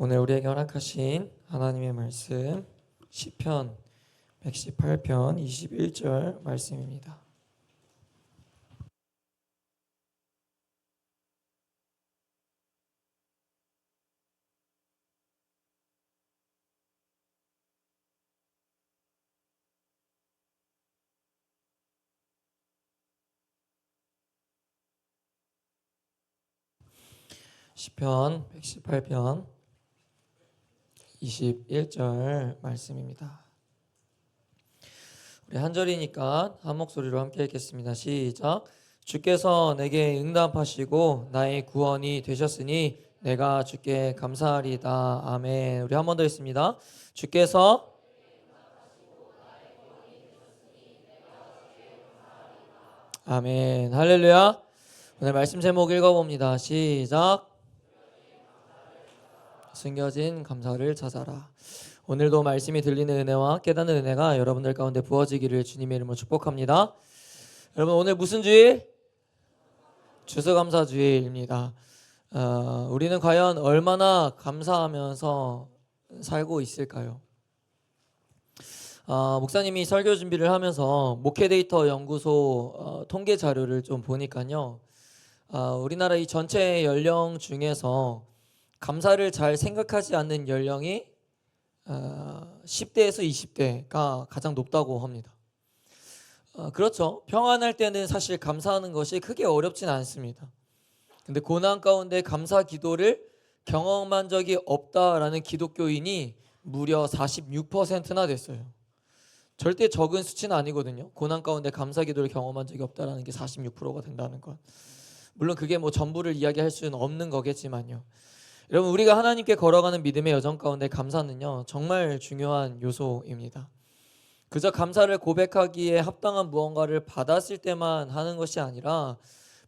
오늘 우리에게 허락하신 하나님의 말씀 시편 118편 21절 말씀입니다. 시편 118편 21절 말씀입니다. 우리 한 절이니까 한 목소리로 함께 읽겠습니다. 시작. 주께서 내게 응답하시고 나의 구원이 되셨으니 내가 주께 감사하리다. 아멘. 우리 한 번 더 읽습니다. 주께서 아멘. 할렐루야. 오늘 말씀 제목 읽어봅니다. 시작. 숨겨진 감사를 찾아라. 오늘도 말씀이 들리는 은혜와 깨닫는 은혜가 여러분들 가운데 부어지기를 주님의 이름으로 축복합니다. 여러분, 오늘 무슨 주일? 추수감사주일입니다. 우리는 과연 얼마나 감사하면서 살고 있을까요? 목사님이 설교 준비를 하면서 목회데이터 연구소 통계 자료를 좀 보니까요, 우리나라 이 전체 연령 중에서 감사를 잘 생각하지 않는 연령이 10대에서 20대가 가장 높다고 합니다. 그렇죠. 평안할 때는 사실 감사하는 것이 크게 어렵진 않습니다. 근데 고난 가운데 감사 기도를 경험한 적이 없다라는 기독교인이 무려 46%나 됐어요. 절대 적은 수치는 아니거든요. 고난 가운데 감사 기도를 경험한 적이 없다라는 게 46%가 된다는 것. 물론 그게 뭐 전부를 이야기할 수는 없는 거겠지만요. 여러분, 우리가 하나님께 걸어가는 믿음의 여정 가운데 감사는요, 정말 중요한 요소입니다. 그저 감사를 고백하기에 합당한 무언가를 받았을 때만 하는 것이 아니라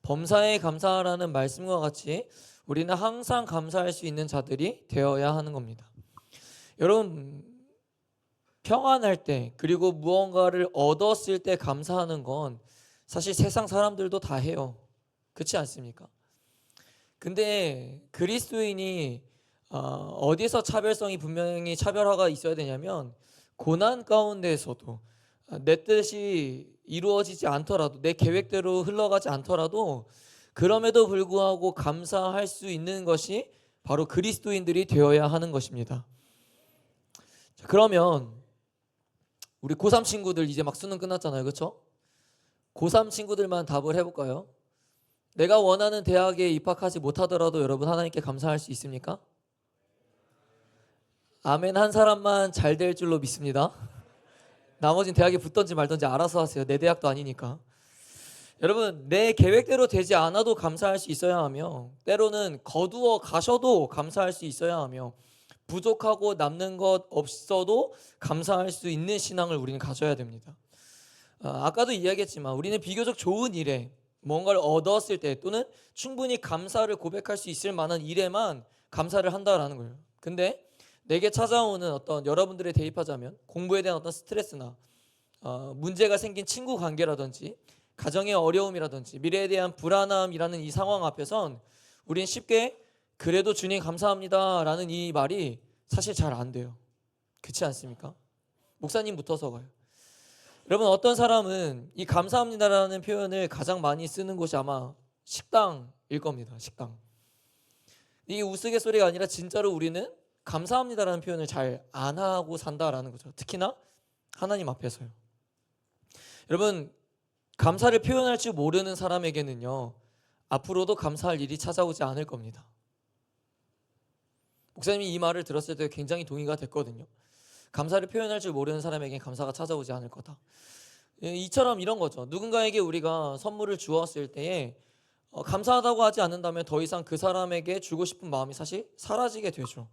범사에 감사하라는 말씀과 같이 우리는 항상 감사할 수 있는 자들이 되어야 하는 겁니다. 여러분, 평안할 때 그리고 무언가를 얻었을 때 감사하는 건 사실 세상 사람들도 다 해요. 그렇지 않습니까? 근데 그리스도인이 어디서 차별성이 분명히 차별화가 있어야 되냐면, 고난 가운데에서도 내 뜻이 이루어지지 않더라도, 내 계획대로 흘러가지 않더라도 그럼에도 불구하고 감사할 수 있는 것이 바로 그리스도인들이 되어야 하는 것입니다. 자, 그러면 우리 고3 친구들 이제 막 수능 끝났잖아요. 그렇죠? 고3 친구들만 답을 해볼까요? 내가 원하는 대학에 입학하지 못하더라도 여러분 하나님께 감사할 수 있습니까? 아멘 한 사람만 잘 될 줄로 믿습니다. 나머지는 대학에 붙던지 말던지 알아서 하세요. 내 대학도 아니니까. 여러분, 내 계획대로 되지 않아도 감사할 수 있어야 하며, 때로는 거두어 가셔도 감사할 수 있어야 하며, 부족하고 남는 것 없어도 감사할 수 있는 신앙을 우리는 가져야 됩니다. 아까도 이야기했지만 우리는 비교적 좋은 일에, 뭔가를 얻었을 때 또는 충분히 감사를 고백할 수 있을 만한 일에만 감사를 한다라는 거예요. 근데 내게 찾아오는 어떤, 여러분들의 대입하자면 공부에 대한 어떤 스트레스나 문제가 생긴 친구 관계라든지 가정의 어려움이라든지 미래에 대한 불안함이라는 이 상황 앞에선 우린 쉽게 그래도 주님 감사합니다 라는 이 말이 사실 잘 안 돼요. 그렇지 않습니까? 목사님부터서가요. 여러분, 어떤 사람은 이 감사합니다라는 표현을 가장 많이 쓰는 곳이 아마 식당일 겁니다. 식당. 이게 우스갯소리가 아니라 진짜로 우리는 감사합니다라는 표현을 잘 안 하고 산다라는 거죠. 특히나 하나님 앞에서요. 여러분, 감사를 표현할 줄 모르는 사람에게는요, 앞으로도 감사할 일이 찾아오지 않을 겁니다. 목사님이 이 말을 들었을 때 굉장히 동의가 됐거든요. 감사를 표현할 줄 모르는 사람에게는 감사가 찾아오지 않을 거다. 이처럼 이런 거죠. 누군가에게 우리가 선물을 주었을 때에 감사하다고 하지 않는다면 더 이상 그 사람에게 주고 싶은 마음이 사실 사라지게 되죠.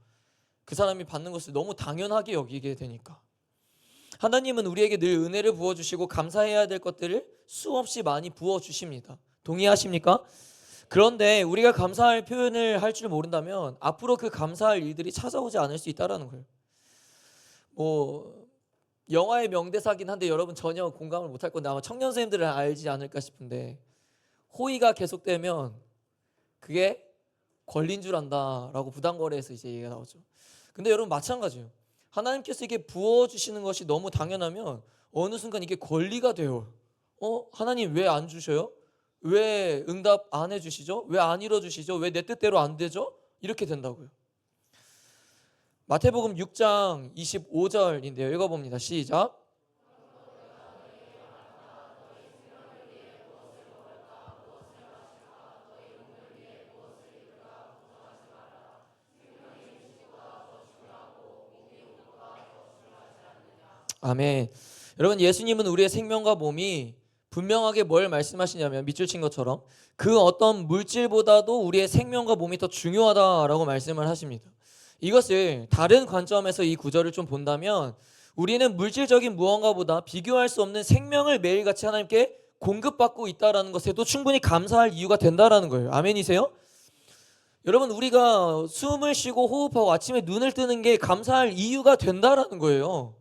그 사람이 받는 것을 너무 당연하게 여기게 되니까. 하나님은 우리에게 늘 은혜를 부어주시고 감사해야 될 것들을 수없이 많이 부어주십니다. 동의하십니까? 그런데 우리가 감사할 표현을 할 줄 모른다면 앞으로 그 감사할 일들이 찾아오지 않을 수 있다는 거예요. 영화의 명대사긴 한데 여러분 전혀 공감을 못할 건데 아마 청년 선생님들은 알지 않을까 싶은데, 호의가 계속되면 그게 권리인 줄 안다라고 부당거래에서 이제 얘기가 나오죠. 근데 여러분 마찬가지예요. 하나님께서 이게 부어주시는 것이 너무 당연하면 어느 순간 이게 권리가 돼요. 하나님 왜 안 주셔요? 왜 응답 안 해주시죠? 왜 안 이뤄주시죠? 왜 내 뜻대로 안 되죠? 이렇게 된다고요. 마태복음 6장 25절인데요. 읽어봅니다. 시작. 아멘. 여러분 예수님은 우리의 생명과 몸이 분명하게 뭘 말씀하시냐면 밑줄 친 것처럼 그 어떤 물질보다도 우리의 생명과 몸이 더 중요하다라고 말씀을 하십니다. 이것을 다른 관점에서 이 구절을 좀 본다면 우리는 물질적인 무언가보다 비교할 수 없는 생명을 매일같이 하나님께 공급받고 있다는 것에도 충분히 감사할 이유가 된다라는 거예요. 아멘이세요? 여러분 우리가 숨을 쉬고 호흡하고 아침에 눈을 뜨는 게 감사할 이유가 된다라는 거예요.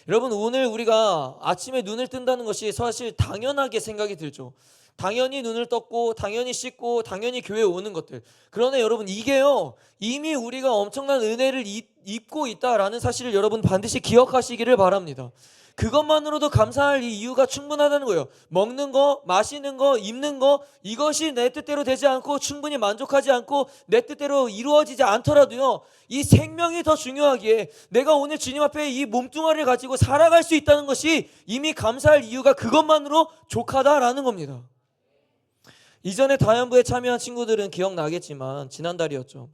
여러분 오늘 우리가 아침에 눈을 뜬다는 것이 사실 당연하게 생각이 들죠. 당연히 눈을 떴고 당연히 씻고 당연히 교회에 오는 것들. 그러나 여러분 이게요 이미 우리가 엄청난 은혜를 입고 있다라는 사실을 여러분 반드시 기억하시기를 바랍니다. 그것만으로도 감사할 이유가 충분하다는 거예요. 먹는 거, 마시는 거, 입는 거 이것이 내 뜻대로 되지 않고 충분히 만족하지 않고 내 뜻대로 이루어지지 않더라도요 이 생명이 더 중요하기에 내가 오늘 주님 앞에 이 몸뚱아리를 가지고 살아갈 수 있다는 것이 이미 감사할 이유가 그것만으로 족하다라는 겁니다. 이전에 다연부에 참여한 친구들은 기억나겠지만 지난달이었죠.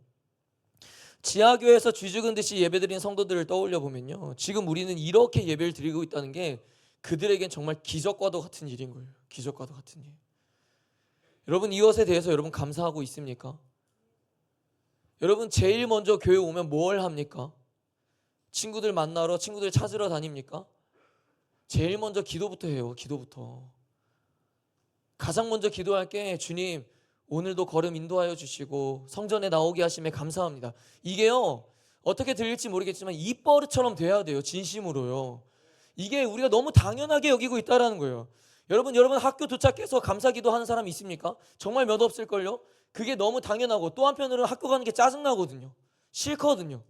지하교회에서 쥐죽은 듯이 예배드린 성도들을 떠올려 보면요 지금 우리는 이렇게 예배를 드리고 있다는 게 그들에겐 정말 기적과도 같은 일인 거예요. 기적과도 같은 일. 여러분 이것에 대해서 여러분 감사하고 있습니까? 여러분 제일 먼저 교회 오면 뭘 합니까? 친구들 만나러 친구들 찾으러 다닙니까? 제일 먼저 기도부터 해요. 기도부터. 가장 먼저 기도할 게 주님 오늘도 걸음 인도하여 주시고 성전에 나오게 하심에 감사합니다. 이게요 어떻게 들릴지 모르겠지만 입버릇처럼 돼야 돼요. 진심으로요. 이게 우리가 너무 당연하게 여기고 있다는 거예요. 여러분 학교 도착해서 감사기도 하는 사람 있습니까? 정말 몇 없을걸요. 그게 너무 당연하고 또 한편으로는 학교 가는 게 짜증나거든요. 싫거든요.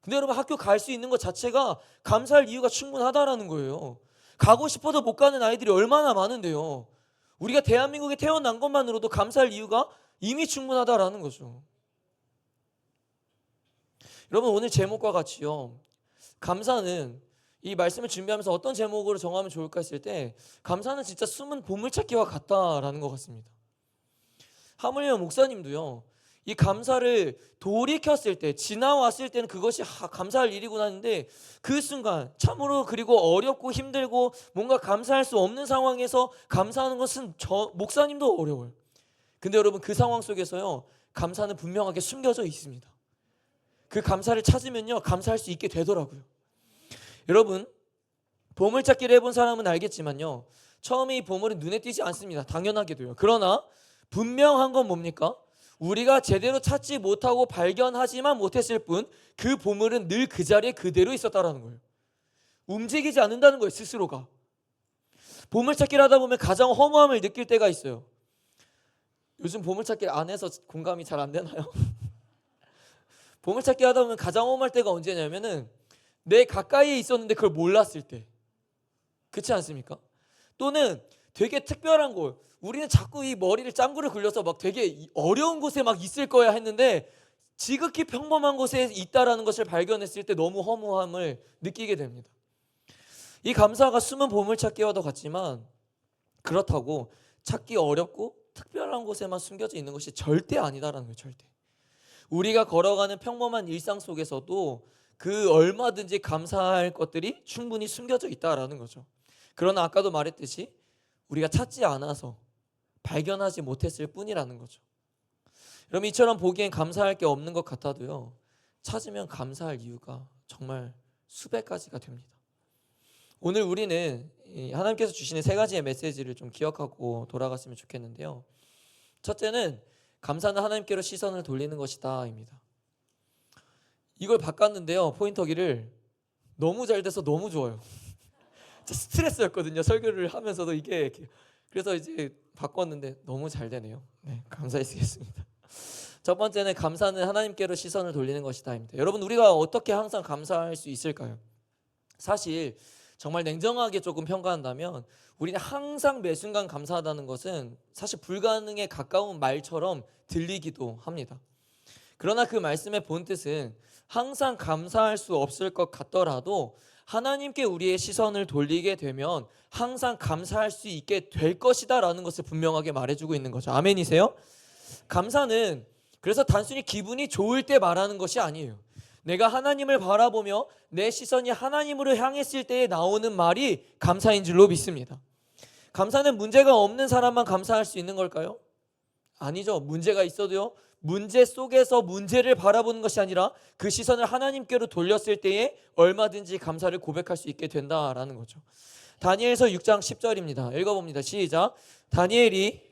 근데 여러분 학교 갈 수 있는 것 자체가 감사할 이유가 충분하다라는 거예요. 가고 싶어도 못 가는 아이들이 얼마나 많은데요. 우리가 대한민국에 태어난 것만으로도 감사할 이유가 이미 충분하다라는 거죠. 여러분 오늘 제목과 같이요. 감사는 이 말씀을 준비하면서 어떤 제목으로 정하면 좋을까 했을 때 감사는 진짜 숨은 보물찾기와 같다라는 것 같습니다. 하물며 목사님도요. 이 감사를 돌이켰을 때 지나왔을 때는 그것이 감사할 일이구나 하는데 그 순간 참으로 그리고 어렵고 힘들고 뭔가 감사할 수 없는 상황에서 감사하는 것은 목사님도 어려워요. 근데 여러분 그 상황 속에서요 감사는 분명하게 숨겨져 있습니다. 그 감사를 찾으면요 감사할 수 있게 되더라고요. 여러분 보물찾기를 해본 사람은 알겠지만요 처음에 이 보물은 눈에 띄지 않습니다. 당연하게도요. 그러나 분명한 건 뭡니까? 우리가 제대로 찾지 못하고 발견하지만 못했을 뿐 그 보물은 늘 그 자리에 그대로 있었다라는 거예요. 움직이지 않는다는 거예요. 스스로가. 보물찾기를 하다 보면 가장 허무함을 느낄 때가 있어요. 요즘 보물찾기 안 해서 공감이 잘 안 되나요? 보물찾기 하다 보면 가장 허무할 때가 언제냐면은 내 가까이에 있었는데 그걸 몰랐을 때. 그렇지 않습니까? 또는 되게 특별한 곳, 우리는 자꾸 이 머리를 짱구를 굴려서 막 되게 어려운 곳에 막 있을 거야 했는데 지극히 평범한 곳에 있다라는 것을 발견했을 때 너무 허무함을 느끼게 됩니다. 이 감사가 숨은 보물찾기와도 같지만 그렇다고 찾기 어렵고 특별한 곳에만 숨겨져 있는 것이 절대 아니다라는 거예요. 절대. 우리가 걸어가는 평범한 일상 속에서도 그 얼마든지 감사할 것들이 충분히 숨겨져 있다라는 거죠. 그러나 아까도 말했듯이 우리가 찾지 않아서 발견하지 못했을 뿐이라는 거죠. 여러분 이처럼 보기엔 감사할 게 없는 것 같아도요 찾으면 감사할 이유가 정말 수백 가지가 됩니다. 오늘 우리는 하나님께서 주시는 세 가지의 메시지를 좀 기억하고 돌아갔으면 좋겠는데요. 첫째는 감사는 하나님께로 시선을 돌리는 것이다 입니다. 이걸 바꿨는데요 포인터기를 너무 잘 돼서 너무 좋아요. 스트레스였거든요 설교를 하면서도 이게. 그래서 이제 바꿨는데 너무 잘 되네요. 네, 감사히 쓰겠습니다. 첫 번째는 감사는 하나님께로 시선을 돌리는 것이다입니다. 여러분, 우리가 어떻게 항상 감사할 수 있을까요? 사실 정말 냉정하게 조금 평가한다면 우리는 항상 매 순간 감사하다는 것은 사실 불가능에 가까운 말처럼 들리기도 합니다. 그러나 그 말씀의 본뜻은 항상 감사할 수 없을 것 같더라도 하나님께 우리의 시선을 돌리게 되면 항상 감사할 수 있게 될 것이다 라는 것을 분명하게 말해주고 있는 거죠. 아멘이세요? 감사는 그래서 단순히 기분이 좋을 때 말하는 것이 아니에요. 내가 하나님을 바라보며 내 시선이 하나님으로 향했을 때에 나오는 말이 감사인 줄로 믿습니다. 감사는 문제가 없는 사람만 감사할 수 있는 걸까요? 아니죠. 문제가 있어도요, 문제 속에서 문제를 바라보는 것이 아니라 그 시선을 하나님께로 돌렸을 때에 얼마든지 감사를 고백할 수 있게 된다라는 거죠. 다니엘서 6장 10절입니다. 읽어봅니다. 시작. 다니엘이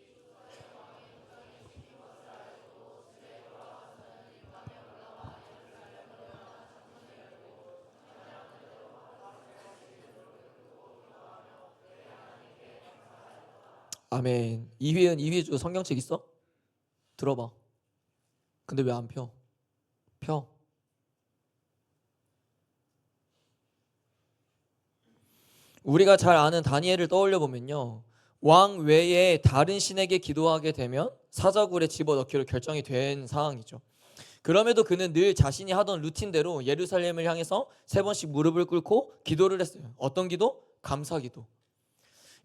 아멘. 이휘은 이휘주 성경책 있어? 들어봐. 근데 왜 안 펴? 펴. 우리가 잘 아는 다니엘을 떠올려 보면요, 왕 외에 다른 신에게 기도하게 되면 사자굴에 집어넣기로 결정이 된 상황이죠. 그럼에도 그는 늘 자신이 하던 루틴대로 예루살렘을 향해서 3번씩 무릎을 꿇고 기도를 했어요. 어떤 기도? 감사 기도.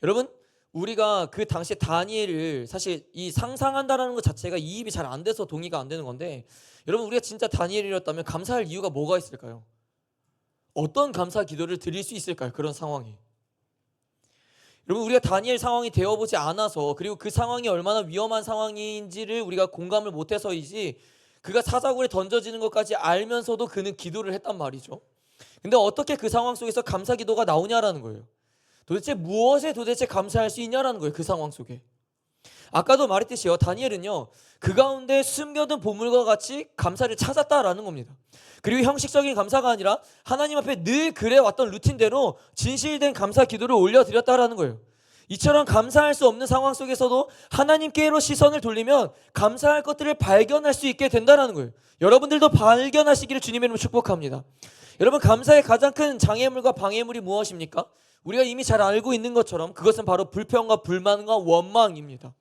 여러분, 우리가 그 당시 다니엘을 사실 이 상상한다라는 것 자체가 이입이 잘 안 돼서 동의가 안 되는 건데, 여러분, 우리가 진짜 다니엘이었다면 감사할 이유가 뭐가 있을까요? 어떤 감사 기도를 드릴 수 있을까요? 그런 상황이. 여러분, 우리가 다니엘 상황이 되어보지 않아서, 그리고 그 상황이 얼마나 위험한 상황인지를 우리가 공감을 못해서이지, 그가 사자굴에 던져지는 것까지 알면서도 그는 기도를 했단 말이죠. 근데 어떻게 그 상황 속에서 감사 기도가 나오냐라는 거예요. 도대체 무엇에 도대체 감사할 수 있냐라는 거예요. 그 상황 속에. 아까도 말했듯이요, 다니엘은요, 그 가운데 숨겨둔 보물과 같이 감사를 찾았다라는 겁니다. 그리고 형식적인 감사가 아니라 하나님 앞에 늘 그래왔던 루틴대로 진실된 감사 기도를 올려드렸다라는 거예요. 이처럼 감사할 수 없는 상황 속에서도 하나님께로 시선을 돌리면 감사할 것들을 발견할 수 있게 된다는 거예요. 여러분들도 발견하시기를 주님의 이름으로 축복합니다. 여러분, 감사의 가장 큰 장애물과 방해물이 무엇입니까? 우리가 이미 잘 알고 있는 것처럼 그것은 바로 불평과 불만과 원망입니다.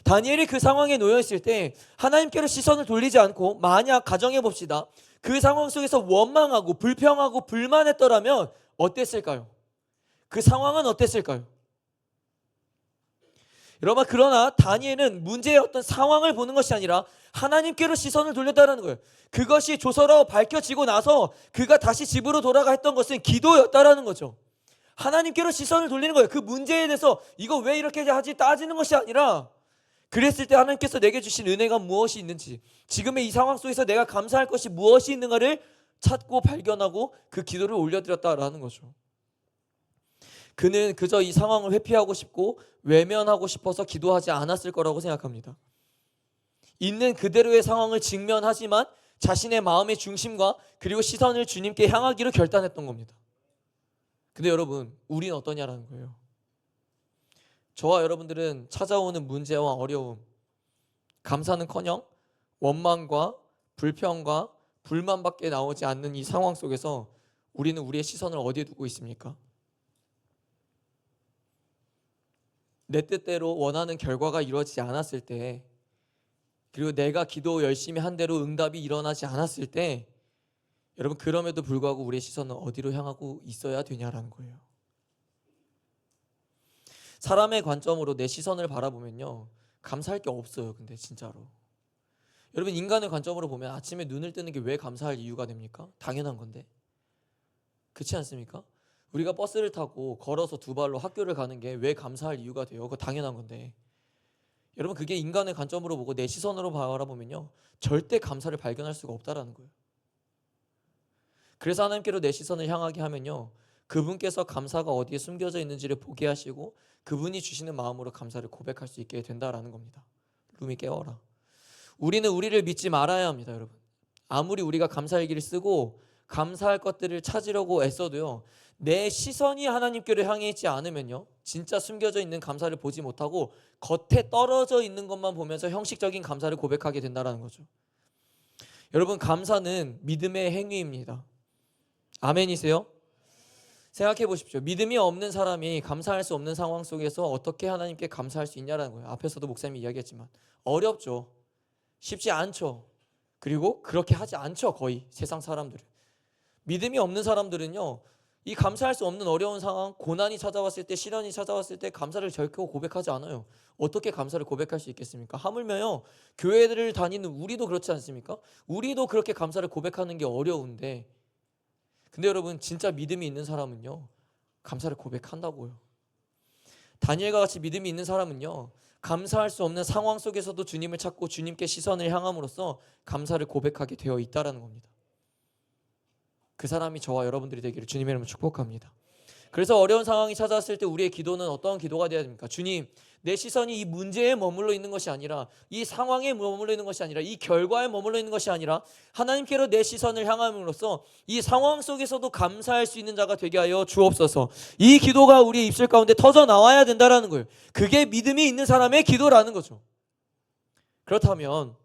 다니엘이 그 상황에 놓여 있을 때 하나님께로 시선을 돌리지 않고, 만약 가정해 봅시다, 그 상황 속에서 원망하고 불평하고 불만했더라면 어땠을까요? 그 상황은 어땠을까요? 여러분, 그러나 다니엘은 문제의 어떤 상황을 보는 것이 아니라 하나님께로 시선을 돌렸다는 거예요. 그것이 조서로 밝혀지고 나서 그가 다시 집으로 돌아가 했던 것은 기도였다라는 거죠. 하나님께로 시선을 돌리는 거예요. 그 문제에 대해서 이거 왜 이렇게 하지 따지는 것이 아니라, 그랬을 때 하나님께서 내게 주신 은혜가 무엇이 있는지, 지금의 이 상황 속에서 내가 감사할 것이 무엇이 있는가를 찾고 발견하고 그 기도를 올려드렸다라는 거죠. 그는 그저 이 상황을 회피하고 싶고 외면하고 싶어서 기도하지 않았을 거라고 생각합니다. 있는 그대로의 상황을 직면하지만 자신의 마음의 중심과 그리고 시선을 주님께 향하기로 결단했던 겁니다. 근데 여러분, 우리는 어떠냐라는 거예요. 저와 여러분들은 찾아오는 문제와 어려움, 감사는커녕 원망과 불평과 불만밖에 나오지 않는 이 상황 속에서 우리는 우리의 시선을 어디에 두고 있습니까? 내 뜻대로 원하는 결과가 이루어지지 않았을 때, 그리고 내가 기도 열심히 한 대로 응답이 일어나지 않았을 때, 여러분, 그럼에도 불구하고 우리의 시선은 어디로 향하고 있어야 되냐라는 거예요. 사람의 관점으로 내 시선을 바라보면요, 감사할 게 없어요. 근데 진짜로 여러분, 인간의 관점으로 보면 아침에 눈을 뜨는 게 왜 감사할 이유가 됩니까? 당연한 건데, 그렇지 않습니까? 우리가 버스를 타고 걸어서 2발로 학교를 가는 게 왜 감사할 이유가 돼요? 그거 당연한 건데, 여러분, 그게 인간의 관점으로 보고 내 시선으로 바라보면요, 절대 감사를 발견할 수가 없다라는 거예요. 그래서 하나님께로 내 시선을 향하게 하면요, 그분께서 감사가 어디에 숨겨져 있는지를 보게 하시고 그분이 주시는 마음으로 감사를 고백할 수 있게 된다라는 겁니다. 룸이 깨워라. 우리는 우리를 믿지 말아야 합니다. 여러분, 아무리 우리가 감사일기를 쓰고 감사할 것들을 찾으려고 애써도요, 내 시선이 하나님께로 향해 있지 않으면요, 진짜 숨겨져 있는 감사를 보지 못하고 겉에 떨어져 있는 것만 보면서 형식적인 감사를 고백하게 된다는 거죠. 여러분, 감사는 믿음의 행위입니다. 아멘이세요? 생각해 보십시오. 믿음이 없는 사람이 감사할 수 없는 상황 속에서 어떻게 하나님께 감사할 수 있냐라는 거예요. 앞에서도 목사님이 이야기했지만 어렵죠. 쉽지 않죠. 그리고 그렇게 하지 않죠. 거의 세상 사람들은. 믿음이 없는 사람들은요, 이 감사할 수 없는 어려운 상황, 고난이 찾아왔을 때, 시련이 찾아왔을 때 감사를 결코 고백하지 않아요. 어떻게 감사를 고백할 수 있겠습니까? 하물며요, 교회를 다니는 우리도 그렇지 않습니까? 우리도 그렇게 감사를 고백하는 게 어려운데, 근데 여러분, 진짜 믿음이 있는 사람은요, 감사를 고백한다고요. 다니엘과 같이 믿음이 있는 사람은요, 감사할 수 없는 상황 속에서도 주님을 찾고 주님께 시선을 향함으로써 감사를 고백하게 되어 있다는 겁니다. 그 사람이 저와 여러분들이 되기를 주님의 이름으로 축복합니다. 그래서 어려운 상황이 찾아왔을 때 우리의 기도는 어떤 기도가 되어야 됩니까? 주님, 내 시선이 이 문제에 머물러 있는 것이 아니라, 이 상황에 머물러 있는 것이 아니라, 이 결과에 머물러 있는 것이 아니라 하나님께로 내 시선을 향함으로써 이 상황 속에서도 감사할 수 있는 자가 되게 하여 주옵소서. 이 기도가 우리의 입술 가운데 터져 나와야 된다는 거예요. 그게 믿음이 있는 사람의 기도라는 거죠. 그렇다면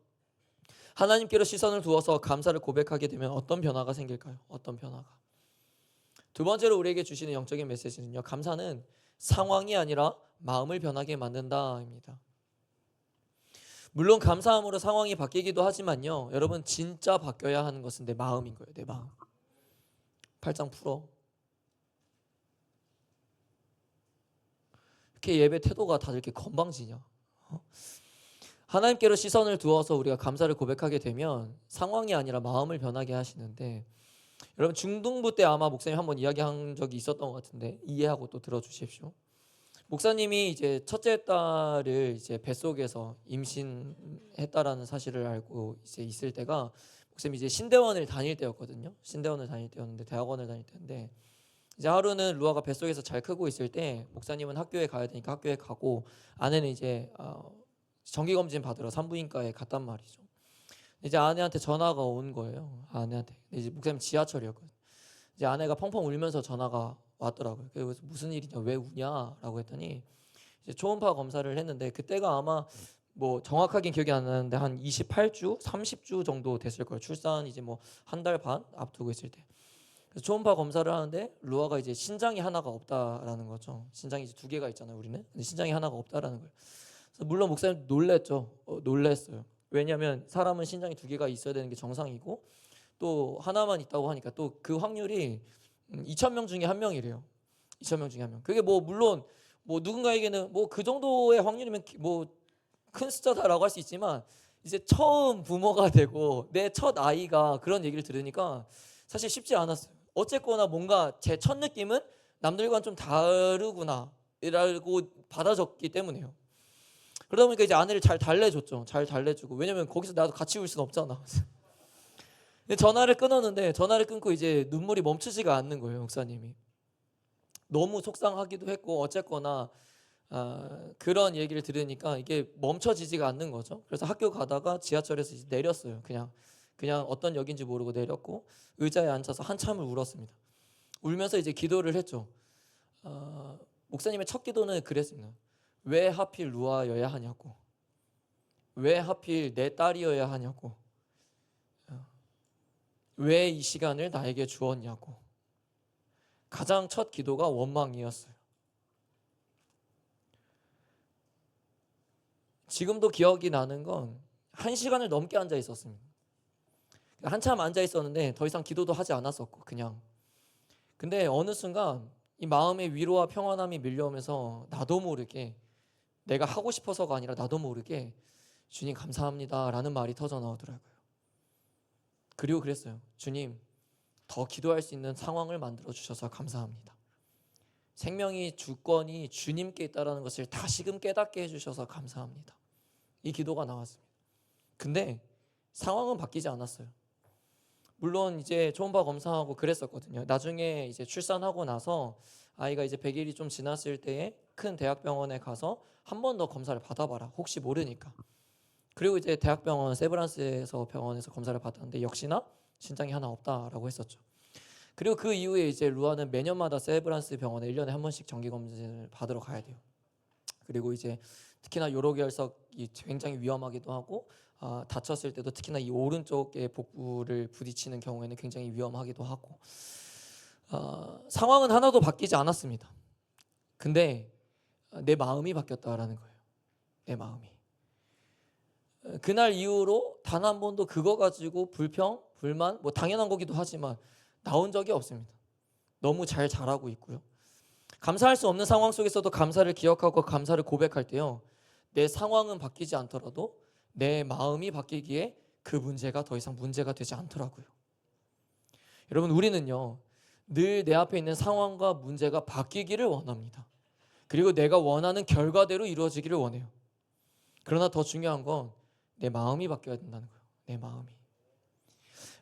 하나님께로 시선을 두어서 감사를 고백하게 되면 어떤 변화가 생길까요? 어떤 변화가? 두 번째로 우리에게 주시는 영적인 메시지는요, 감사는 상황이 아니라 마음을 변하게 만든다입니다. 물론 감사함으로 상황이 바뀌기도 하지만요, 여러분, 진짜 바뀌어야 하는 것은 내 마음인 거예요. 내 마음. 팔짱 풀어. 이렇게 예배 태도가 다들 이렇게 건방지냐? 하나님께로 시선을 두어서 우리가 감사를 고백하게 되면 상황이 아니라 마음을 변하게 하시는데, 여러분, 중등부 때 아마 목사님 한번 이야기한 적이 있었던 것 같은데 이해하고 또 들어주십시오. 목사님이 이제 첫째 딸을 이제 뱃속에서 임신했다라는 사실을 알고 이제 있을 때가 목사님이 이제 신대원을 다닐 때였거든요. 신대원을 다닐 때였는데, 대학원을 다닐 때인데, 이제 하루는 루아가 뱃속에서 잘 크고 있을 때 목사님은 학교에 가야 되니까 학교에 가고, 아내는 이제 정기검진 받으러 산부인과에 갔단 말이죠. 이제 아내한테 전화가 온 거예요. 아내한테. 이제 목사님 지하철이었거든요. 이제 아내가 펑펑 울면서 전화가 왔더라고요. 그래서 무슨 일이냐, 왜 우냐라고 했더니 이제 초음파 검사를 했는데, 그때가 아마 뭐 정확하게 기억이 안 나는데 한 28주, 30주 정도 됐을 거예요. 출산 이제 뭐 한 달 반 앞두고 있을 때. 그래서 초음파 검사를 하는데 루아가 이제 신장이 하나가 없다라는 거죠. 신장이 이제 두 개가 있잖아요, 우리는. 근데 신장이 하나가 없다라는 거예요. 그래서 물론 목사님 놀랬죠. 놀랬어요. 왜냐하면 사람은 신장이 두 개가 있어야 되는 게 정상이고, 또 하나만 있다고 하니까 또 그 확률이 2,000명 중에 한 명이래요. 2,000명 중에 한 명. 그게 뭐 물론 뭐 누군가에게는 뭐 그 정도의 확률이면 뭐 큰 숫자다라고 할 수 있지만, 이제 처음 부모가 되고 내 첫 아이가 그런 얘기를 들으니까 사실 쉽지 않았어요. 어쨌거나 뭔가 제 첫 느낌은 남들과는 좀 다르구나 라고 받아줬기 때문에요. 그러다 보니까 이제 아내를 잘 달래줬죠. 잘 달래주고. 왜냐면 거기서 나도 같이 울 수는 없잖아. 근데 전화를 끊었는데, 전화를 끊고 이제 눈물이 멈추지가 않는 거예요, 목사님이. 너무 속상하기도 했고, 어쨌거나 그런 얘기를 들으니까 이게 멈춰지지가 않는 거죠. 그래서 학교 가다가 지하철에서 이제 내렸어요. 그냥 어떤 역인지 모르고 내렸고 의자에 앉아서 한참을 울었습니다. 울면서 이제 기도를 했죠. 목사님의 첫 기도는 그랬습니다. 왜 하필 루아여야 하냐고, 왜 하필 내 딸이어야 하냐고, 왜 이 시간을 나에게 주었냐고. 가장 첫 기도가 원망이었어요. 지금도 기억이 나는 건 1시간을 넘게 앉아 있었습니다. 한참 앉아 있었는데 더 이상 기도도 하지 않았었고 그냥. 근데 어느 순간 이 마음의 위로와 평안함이 밀려오면서 나도 모르게, 내가 하고 싶어서가 아니라 나도 모르게 주님 감사합니다 라는 말이 터져 나오더라고요. 그리고 그랬어요. 주님, 더 기도할 수 있는 상황을 만들어 주셔서 감사합니다. 생명이 주권이 주님께 있다는 것을 다시금 깨닫게 해주셔서 감사합니다. 이 기도가 나왔습니다. 근데 상황은 바뀌지 않았어요. 물론 이제 초음파 검사하고 그랬었거든요. 나중에 이제 출산하고 나서 아이가 이제 100일이 좀 지났을 때에 큰 대학병원에 가서 한 번 더 검사를 받아봐라, 혹시 모르니까. 그리고 이제 대학병원 세브란스에서 병원에서 검사를 받았는데 역시나 신장이 하나 없다라고 했었죠. 그리고 그 이후에 이제 루아는 매년마다 세브란스 병원에 1년에 한 번씩 정기 검진을 받으러 가야 돼요. 그리고 이제 특히나 요로결석이 굉장히 위험하기도 하고 다쳤을 때도 특히나 이 오른쪽의 복부를 부딪히는 경우에는 굉장히 위험하기도 하고 상황은 하나도 바뀌지 않았습니다. 근데 내 마음이 바뀌었다라는 거예요. 내 마음이. 그날 이후로 단 한 번도 그거 가지고 불평, 불만, 뭐 당연한 거기도 하지만 나온 적이 없습니다. 너무 잘 자라고 있고요. 감사할 수 없는 상황 속에서도 감사를 기억하고 감사를 고백할 때요, 내 상황은 바뀌지 않더라도 내 마음이 바뀌기에 그 문제가 더 이상 문제가 되지 않더라고요. 여러분, 우리는요 늘 내 앞에 있는 상황과 문제가 바뀌기를 원합니다. 그리고 내가 원하는 결과대로 이루어지기를 원해요. 그러나 더 중요한 건 내 마음이 바뀌어야 된다는 거예요. 내 마음이.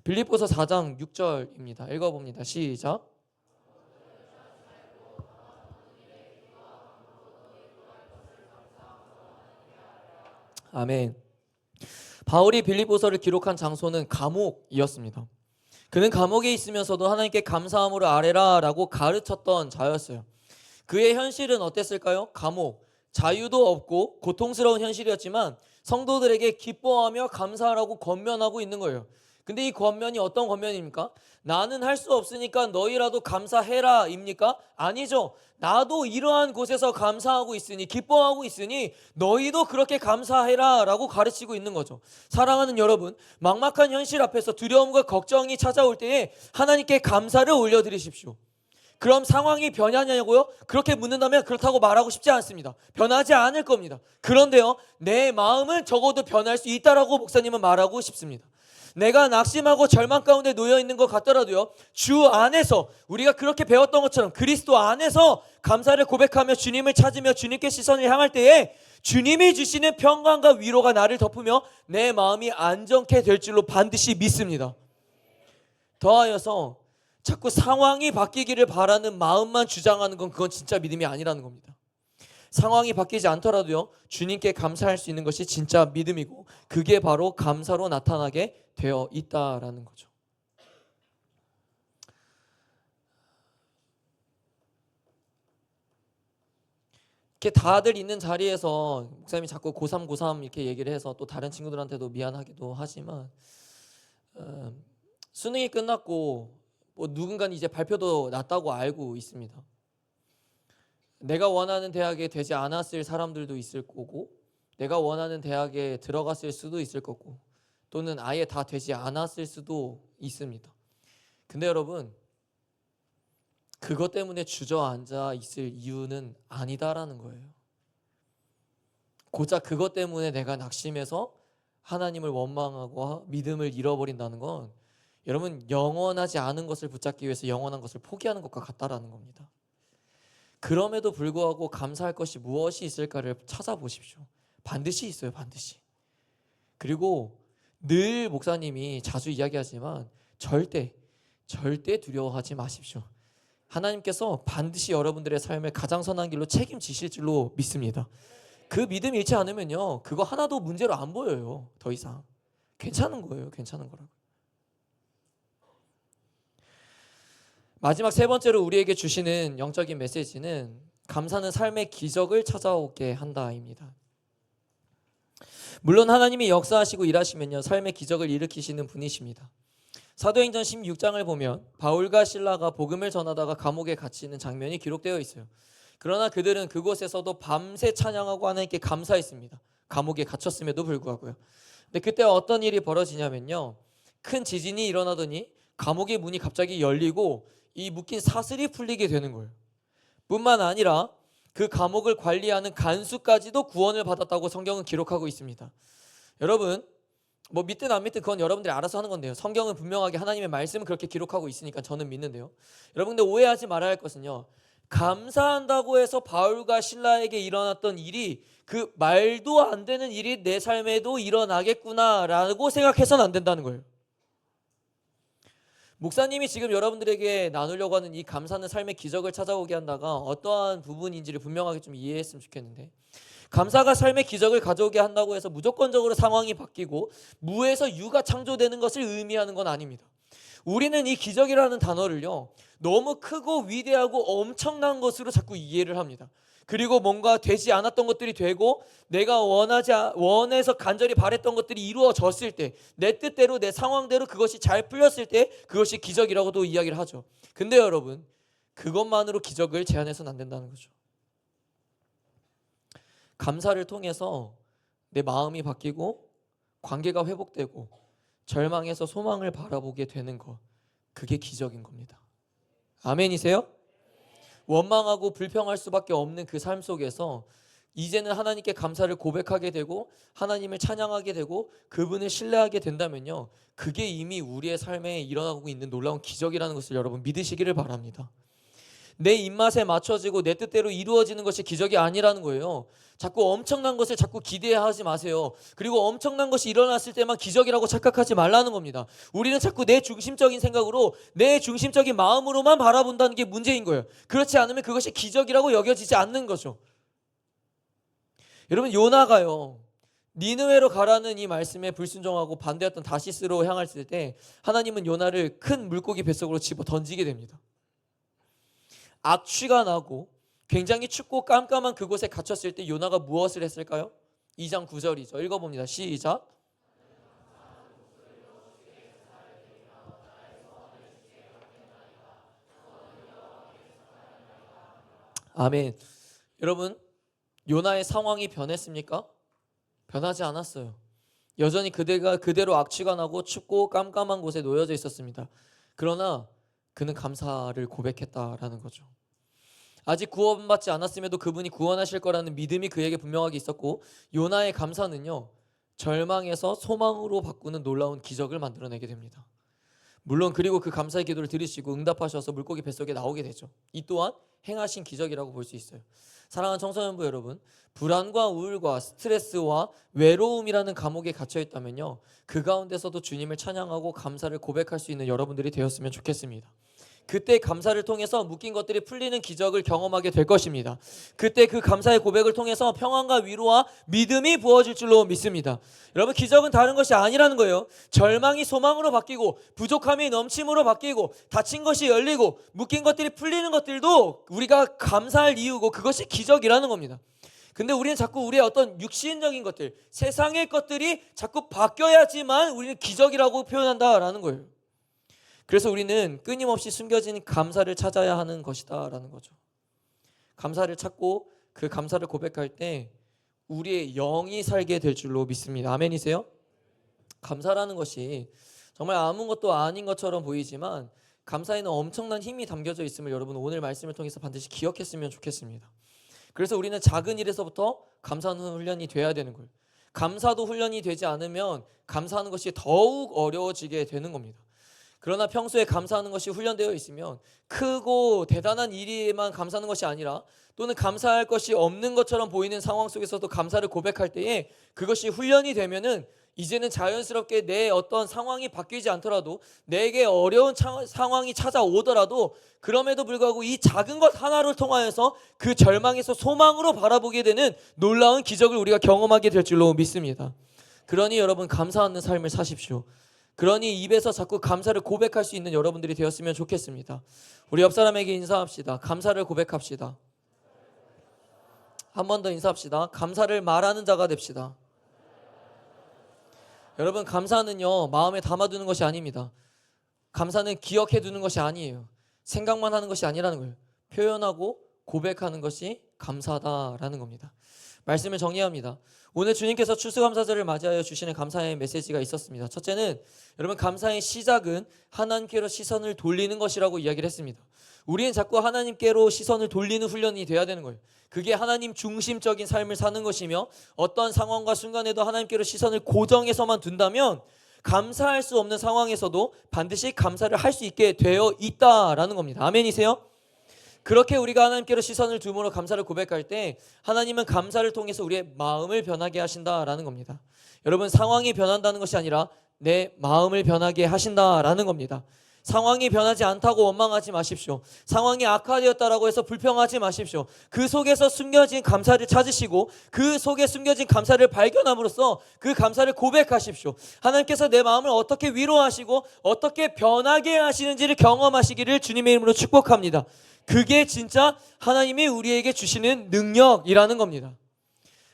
빌립보서 4장 6절입니다. 읽어봅니다. 시작. 아멘. 바울이 빌립보서를 기록한 장소는 감옥이었습니다. 그는 감옥에 있으면서도 하나님께 감사함으로 아뢰라라고 가르쳤던 자였어요. 그의 현실은 어땠을까요? 감옥, 자유도 없고 고통스러운 현실이었지만 성도들에게 기뻐하며 감사하라고 권면하고 있는 거예요. 근데 이 권면이 어떤 권면입니까? 나는 할 수 없으니까 너희라도 감사해라 입니까? 아니죠. 나도 이러한 곳에서 감사하고 있으니, 기뻐하고 있으니 너희도 그렇게 감사해라 라고 가르치고 있는 거죠. 사랑하는 여러분, 막막한 현실 앞에서 두려움과 걱정이 찾아올 때에 하나님께 감사를 올려드리십시오. 그럼 상황이 변하냐고요? 그렇게 묻는다면 그렇다고 말하고 싶지 않습니다. 변하지 않을 겁니다. 그런데요, 내 마음은 적어도 변할 수 있다라고 목사님은 말하고 싶습니다. 내가 낙심하고 절망 가운데 놓여 있는 것 같더라도요, 주 안에서 우리가 그렇게 배웠던 것처럼 그리스도 안에서 감사를 고백하며 주님을 찾으며 주님께 시선을 향할 때에 주님이 주시는 평강과 위로가 나를 덮으며 내 마음이 안정케 될 줄로 반드시 믿습니다. 더하여서 자꾸 상황이 바뀌기를 바라는 마음만 주장하는 건 그건 진짜 믿음이 아니라는 겁니다. 상황이 바뀌지 않더라도요, 주님께 감사할 수 있는 것이 진짜 믿음이고 그게 바로 감사로 나타나게 되어 있다라는 거죠. 이렇게 다들 있는 자리에서 목사님이 자꾸 고3 고3 이렇게 얘기를 해서 또 다른 친구들한테도 미안하기도 하지만 수능이 끝났고 뭐 누군가는 이제 발표도 났다고 알고 있습니다. 내가 원하는 대학에 되지 않았을 사람들도 있을 거고 내가 원하는 대학에 들어갔을 수도 있을 거고 또는 아예 다 되지 않았을 수도 있습니다. 근데 여러분, 그것 때문에 주저앉아 있을 이유는 아니다라는 거예요. 고작 그것 때문에 내가 낙심해서 하나님을 원망하고 믿음을 잃어버린다는 건 여러분, 영원하지 않은 것을 붙잡기 위해서 영원한 것을 포기하는 것과 같다라는 겁니다. 그럼에도 불구하고 감사할 것이 무엇이 있을까를 찾아보십시오. 반드시 있어요. 반드시. 그리고 늘 목사님이 자주 이야기하지만 절대 두려워하지 마십시오. 하나님께서 반드시 여러분들의 삶을 가장 선한 길로 책임지실 줄로 믿습니다. 그 믿음 잃지 않으면요, 그거 하나도 문제로 안 보여요. 더 이상 괜찮은 거예요. 괜찮은 거라고. 마지막 세 번째로 우리에게 주시는 영적인 메시지는 감사는 삶의 기적을 찾아오게 한다입니다. 물론 하나님이 역사하시고 일하시면요, 삶의 기적을 일으키시는 분이십니다. 사도행전 16장을 보면 바울과 실라가 복음을 전하다가 감옥에 갇히는 장면이 기록되어 있어요. 그러나 그들은 그곳에서도 밤새 찬양하고 하나님께 감사했습니다. 감옥에 갇혔음에도 불구하고요. 근데 그때 어떤 일이 벌어지냐면요, 큰 지진이 일어나더니 감옥의 문이 갑자기 열리고 이 묶인 사슬이 풀리게 되는 거예요. 뿐만 아니라 그 감옥을 관리하는 간수까지도 구원을 받았다고 성경은 기록하고 있습니다. 여러분, 뭐 믿든 안 믿든 그건 여러분들이 알아서 하는 건데요, 성경은 분명하게 하나님의 말씀을 그렇게 기록하고 있으니까 저는 믿는데요, 여러분들 오해하지 말아야 할 것은요, 감사한다고 해서 바울과 실라에게 일어났던 일이 그 말도 안 되는 일이 내 삶에도 일어나겠구나라고 생각해서는 안 된다는 거예요. 목사님이 지금 여러분들에게 나누려고 하는 이 감사는 삶의 기적을 찾아오게 한다가 어떠한 부분인지를 분명하게 좀 이해했으면 좋겠는데, 감사가 삶의 기적을 가져오게 한다고 해서 무조건적으로 상황이 바뀌고 무에서 유가 창조되는 것을 의미하는 건 아닙니다. 우리는 이 기적이라는 단어를요, 너무 크고 위대하고 엄청난 것으로 자꾸 이해를 합니다. 그리고 뭔가 되지 않았던 것들이 되고 내가 원해서 간절히 바랬던 것들이 이루어졌을 때, 내 뜻대로 내 상황대로 그것이 잘 풀렸을 때 그것이 기적이라고도 이야기를 하죠. 근데 여러분, 그것만으로 기적을 제한해서는 안 된다는 거죠. 감사를 통해서 내 마음이 바뀌고 관계가 회복되고 절망에서 소망을 바라보게 되는 것, 그게 기적인 겁니다. 아멘이세요? 원망하고 불평할 수밖에 없는 그 삶 속에서 이제는 하나님께 감사를 고백하게 되고 하나님을 찬양하게 되고 그분을 신뢰하게 된다면요, 그게 이미 우리의 삶에 일어나고 있는 놀라운 기적이라는 것을 여러분 믿으시기를 바랍니다. 내 입맛에 맞춰지고 내 뜻대로 이루어지는 것이 기적이 아니라는 거예요. 자꾸 엄청난 것을 자꾸 기대하지 마세요. 그리고 엄청난 것이 일어났을 때만 기적이라고 착각하지 말라는 겁니다. 우리는 자꾸 내 중심적인 생각으로 내 중심적인 마음으로만 바라본다는 게 문제인 거예요. 그렇지 않으면 그것이 기적이라고 여겨지지 않는 거죠. 여러분, 요나가요, 니느웨로 가라는 이 말씀에 불순종하고 반대했던 다시스로 향했을 때 하나님은 요나를 큰 물고기 뱃속으로 집어 던지게 됩니다. 악취가 나고 굉장히 춥고 깜깜한 그곳에 갇혔을 때 요나가 무엇을 했을까요? 2장 9절이죠. 읽어봅니다. 시작. 아멘. 여러분, 요나의 상황이 변했습니까? 변하지 않았어요. 여전히 그대로 악취가 나고 춥고 깜깜한 곳에 놓여져 있었습니다. 그러나 그는 감사를 고백했다라는 거죠. 아직 구원받지 않았음에도 그분이 구원하실 거라는 믿음이 그에게 분명하게 있었고, 요나의 감사는요, 절망에서 소망으로 바꾸는 놀라운 기적을 만들어내게 됩니다. 물론 그리고 그 감사의 기도를 들으시고 응답하셔서 물고기 뱃속에 나오게 되죠. 이 또한 행하신 기적이라고 볼 수 있어요. 사랑하는 청소년부 여러분, 불안과 우울과 스트레스와 외로움이라는 감옥에 갇혀 있다면요, 그 가운데서도 주님을 찬양하고 감사를 고백할 수 있는 여러분들이 되었으면 좋겠습니다. 그때 감사를 통해서 묶인 것들이 풀리는 기적을 경험하게 될 것입니다. 그때 그 감사의 고백을 통해서 평안과 위로와 믿음이 부어질 줄로 믿습니다. 여러분, 기적은 다른 것이 아니라는 거예요. 절망이 소망으로 바뀌고 부족함이 넘침으로 바뀌고 닫힌 것이 열리고 묶인 것들이 풀리는 것들도 우리가 감사할 이유고 그것이 기적이라는 겁니다. 근데 우리는 자꾸 우리의 어떤 육신적인 것들, 세상의 것들이 자꾸 바뀌어야지만 우리는 기적이라고 표현한다라는 거예요. 그래서 우리는 끊임없이 숨겨진 감사를 찾아야 하는 것이다 라는 거죠. 감사를 찾고 그 감사를 고백할 때 우리의 영이 살게 될 줄로 믿습니다. 아멘이세요? 감사라는 것이 정말 아무것도 아닌 것처럼 보이지만 감사에는 엄청난 힘이 담겨져 있음을 여러분 오늘 말씀을 통해서 반드시 기억했으면 좋겠습니다. 그래서 우리는 작은 일에서부터 감사하는 훈련이 돼야 되는 거예요. 감사도 훈련이 되지 않으면 감사하는 것이 더욱 어려워지게 되는 겁니다. 그러나 평소에 감사하는 것이 훈련되어 있으면 크고 대단한 일에만 감사하는 것이 아니라 또는 감사할 것이 없는 것처럼 보이는 상황 속에서도 감사를 고백할 때에 그것이 훈련이 되면은 이제는 자연스럽게 내 어떤 상황이 바뀌지 않더라도 내게 어려운 상황이 찾아오더라도 그럼에도 불구하고 이 작은 것 하나를 통하여서 그 절망에서 소망으로 바라보게 되는 놀라운 기적을 우리가 경험하게 될 줄로 믿습니다. 그러니 여러분, 감사하는 삶을 사십시오. 그러니 입에서 자꾸 감사를 고백할 수 있는 여러분들이 되었으면 좋겠습니다. 우리 옆 사람에게 인사합시다. 감사를 고백합시다. 한 번 더 인사합시다. 감사를 말하는 자가 됩시다. 여러분, 감사는요, 마음에 담아두는 것이 아닙니다. 감사는 기억해두는 것이 아니에요. 생각만 하는 것이 아니라는 거예요. 표현하고 고백하는 것이 감사다라는 겁니다. 말씀을 정리합니다. 오늘 주님께서 추수감사절을 맞이하여 주시는 감사의 메시지가 있었습니다. 첫째는 여러분, 감사의 시작은 하나님께로 시선을 돌리는 것이라고 이야기를 했습니다. 우리는 자꾸 하나님께로 시선을 돌리는 훈련이 돼야 되는 거예요. 그게 하나님 중심적인 삶을 사는 것이며 어떤 상황과 순간에도 하나님께로 시선을 고정해서만 둔다면 감사할 수 없는 상황에서도 반드시 감사를 할 수 있게 되어 있다라는 겁니다. 아멘이세요? 그렇게 우리가 하나님께로 시선을 둠으로 감사를 고백할 때 하나님은 감사를 통해서 우리의 마음을 변하게 하신다라는 겁니다. 여러분, 상황이 변한다는 것이 아니라 내 마음을 변하게 하신다라는 겁니다. 상황이 변하지 않다고 원망하지 마십시오. 상황이 악화되었다라고 해서 불평하지 마십시오. 그 속에서 숨겨진 감사를 찾으시고 그 속에 숨겨진 감사를 발견함으로써 그 감사를 고백하십시오. 하나님께서 내 마음을 어떻게 위로하시고 어떻게 변하게 하시는지를 경험하시기를 주님의 이름으로 축복합니다. 그게 진짜 하나님이 우리에게 주시는 능력이라는 겁니다.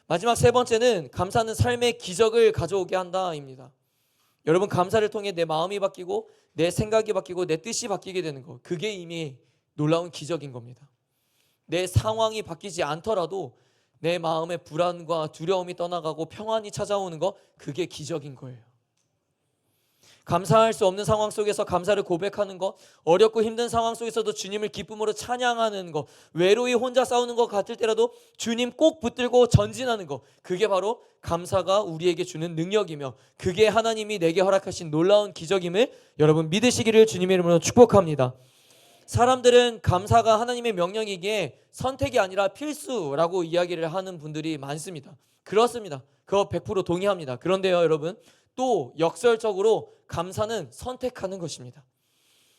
마지막 세 번째는 감사는 삶의 기적을 가져오게 한다입니다. 여러분, 감사를 통해 내 마음이 바뀌고 내 생각이 바뀌고 내 뜻이 바뀌게 되는 것, 그게 이미 놀라운 기적인 겁니다. 내 상황이 바뀌지 않더라도 내 마음의 불안과 두려움이 떠나가고 평안이 찾아오는 것, 그게 기적인 거예요. 감사할 수 없는 상황 속에서 감사를 고백하는 것, 어렵고 힘든 상황 속에서도 주님을 기쁨으로 찬양하는 것, 외로이 혼자 싸우는 것 같을 때라도 주님 꼭 붙들고 전진하는 것, 그게 바로 감사가 우리에게 주는 능력이며 그게 하나님이 내게 허락하신 놀라운 기적임을 여러분 믿으시기를 주님의 이름으로 축복합니다. 사람들은 감사가 하나님의 명령이기에 선택이 아니라 필수라고 이야기를 하는 분들이 많습니다. 그렇습니다. 그거 100% 동의합니다. 그런데요, 여러분, 또 역설적으로 감사는 선택하는 것입니다.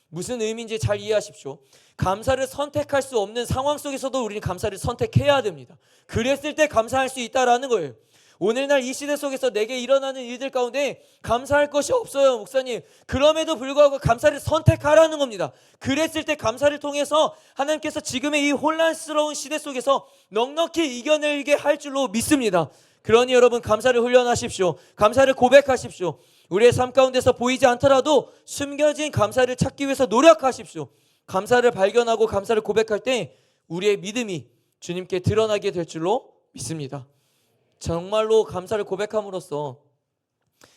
무슨 의미인지 잘 이해하십시오. 감사를 선택할 수 없는 상황 속에서도 우리는 감사를 선택해야 됩니다. 그랬을 때 감사할 수 있다라는 거예요. 오늘날 이 시대 속에서 내게 일어나는 일들 가운데 감사할 것이 없어요, 목사님. 그럼에도 불구하고 감사를 선택하라는 겁니다. 그랬을 때 감사를 통해서 하나님께서 지금의 이 혼란스러운 시대 속에서 넉넉히 이겨내게 할 줄로 믿습니다. 그러니 여러분, 감사를 훈련하십시오. 감사를 고백하십시오. 우리의 삶 가운데서 보이지 않더라도 숨겨진 감사를 찾기 위해서 노력하십시오. 감사를 발견하고 감사를 고백할 때 우리의 믿음이 주님께 드러나게 될 줄로 믿습니다. 정말로 감사를 고백함으로써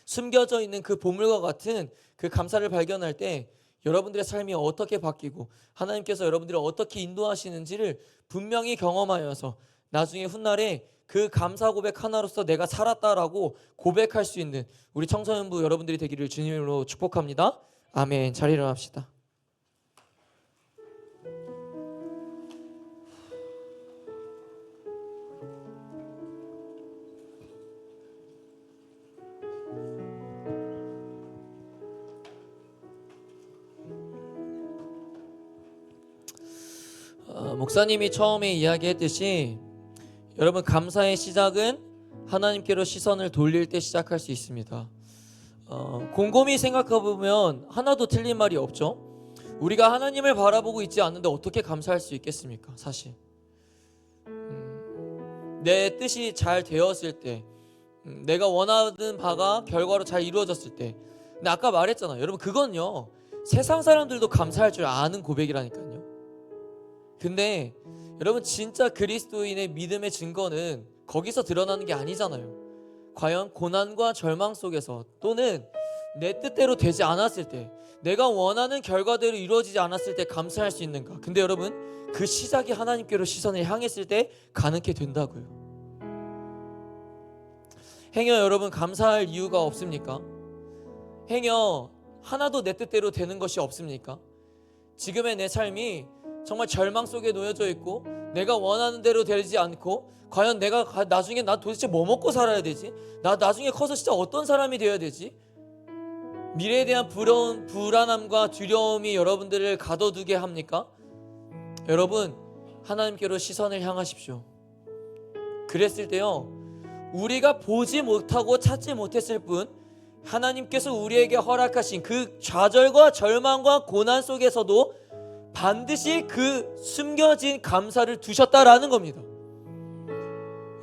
숨겨져 있는 그 보물과 같은 그 감사를 발견할 때 여러분들의 삶이 어떻게 바뀌고 하나님께서 여러분들을 어떻게 인도하시는지를 분명히 경험하여서 나중에 훗날에 그 감사 고백 하나로서 내가 살았다라고 고백할 수 있는 우리 청소년부 여러분들이 되기를 주님으로 축복합니다. 아멘. 잘 일어납시다. 목사님이 처음에 이야기했듯이 여러분, 감사의 시작은 하나님께로 시선을 돌릴 때 시작할 수 있습니다. 곰곰이 생각해보면 하나도 틀린 말이 없죠. 우리가 하나님을 바라보고 있지 않는데 어떻게 감사할 수 있겠습니까? 사실 내 뜻이 잘 되었을 때, 내가 원하는 바가 결과로 잘 이루어졌을 때. 근데 아까 말했잖아요, 여러분, 그건요 세상 사람들도 감사할 줄 아는 고백이라니까요. 근데 여러분, 진짜 그리스도인의 믿음의 증거는 거기서 드러나는 게 아니잖아요. 과연 고난과 절망 속에서 또는 내 뜻대로 되지 않았을 때, 내가 원하는 결과대로 이루어지지 않았을 때 감사할 수 있는가? 근데 여러분, 그 시작이 하나님께로 시선을 향했을 때 가능케 된다고요. 행여 여러분, 감사할 이유가 없습니까? 행여 하나도 내 뜻대로 되는 것이 없습니까? 지금의 내 삶이 정말 절망 속에 놓여져 있고 내가 원하는 대로 되지 않고, 과연 내가 나중에 나 도대체 뭐 먹고 살아야 되지? 나 나중에 커서 진짜 어떤 사람이 되어야 되지? 미래에 대한 불안함과 두려움이 여러분들을 가둬두게 합니까? 여러분, 하나님께로 시선을 향하십시오. 그랬을 때요, 우리가 보지 못하고 찾지 못했을 뿐 하나님께서 우리에게 허락하신 그 좌절과 절망과 고난 속에서도 반드시 그 숨겨진 감사를 두셨다라는 겁니다.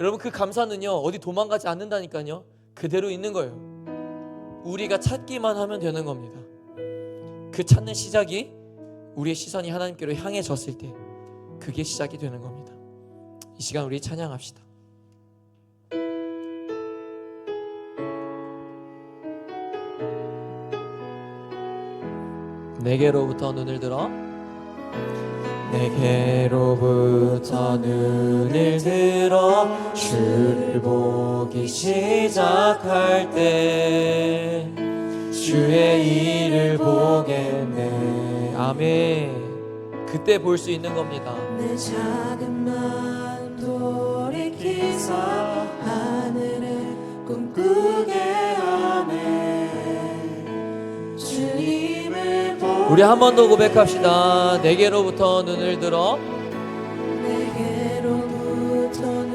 여러분, 그 감사는요 어디 도망가지 않는다니까요. 그대로 있는 거예요. 우리가 찾기만 하면 되는 겁니다. 그 찾는 시작이 우리의 시선이 하나님께로 향해졌을 때 그게 시작이 되는 겁니다. 이 시간 우리 찬양합시다. 내게로부터 눈을 들어, 내게로부터 눈을 들어 주를 보기 시작할 때 주의 일을 보겠네. 아멘. 그때 볼 수 있는 겁니다. 내 작은 마음 돌이키사 하늘을 꿈꾸게 하네. 주님을 우리 한 번 더 고백합시다. 내게로부터 눈을 들어.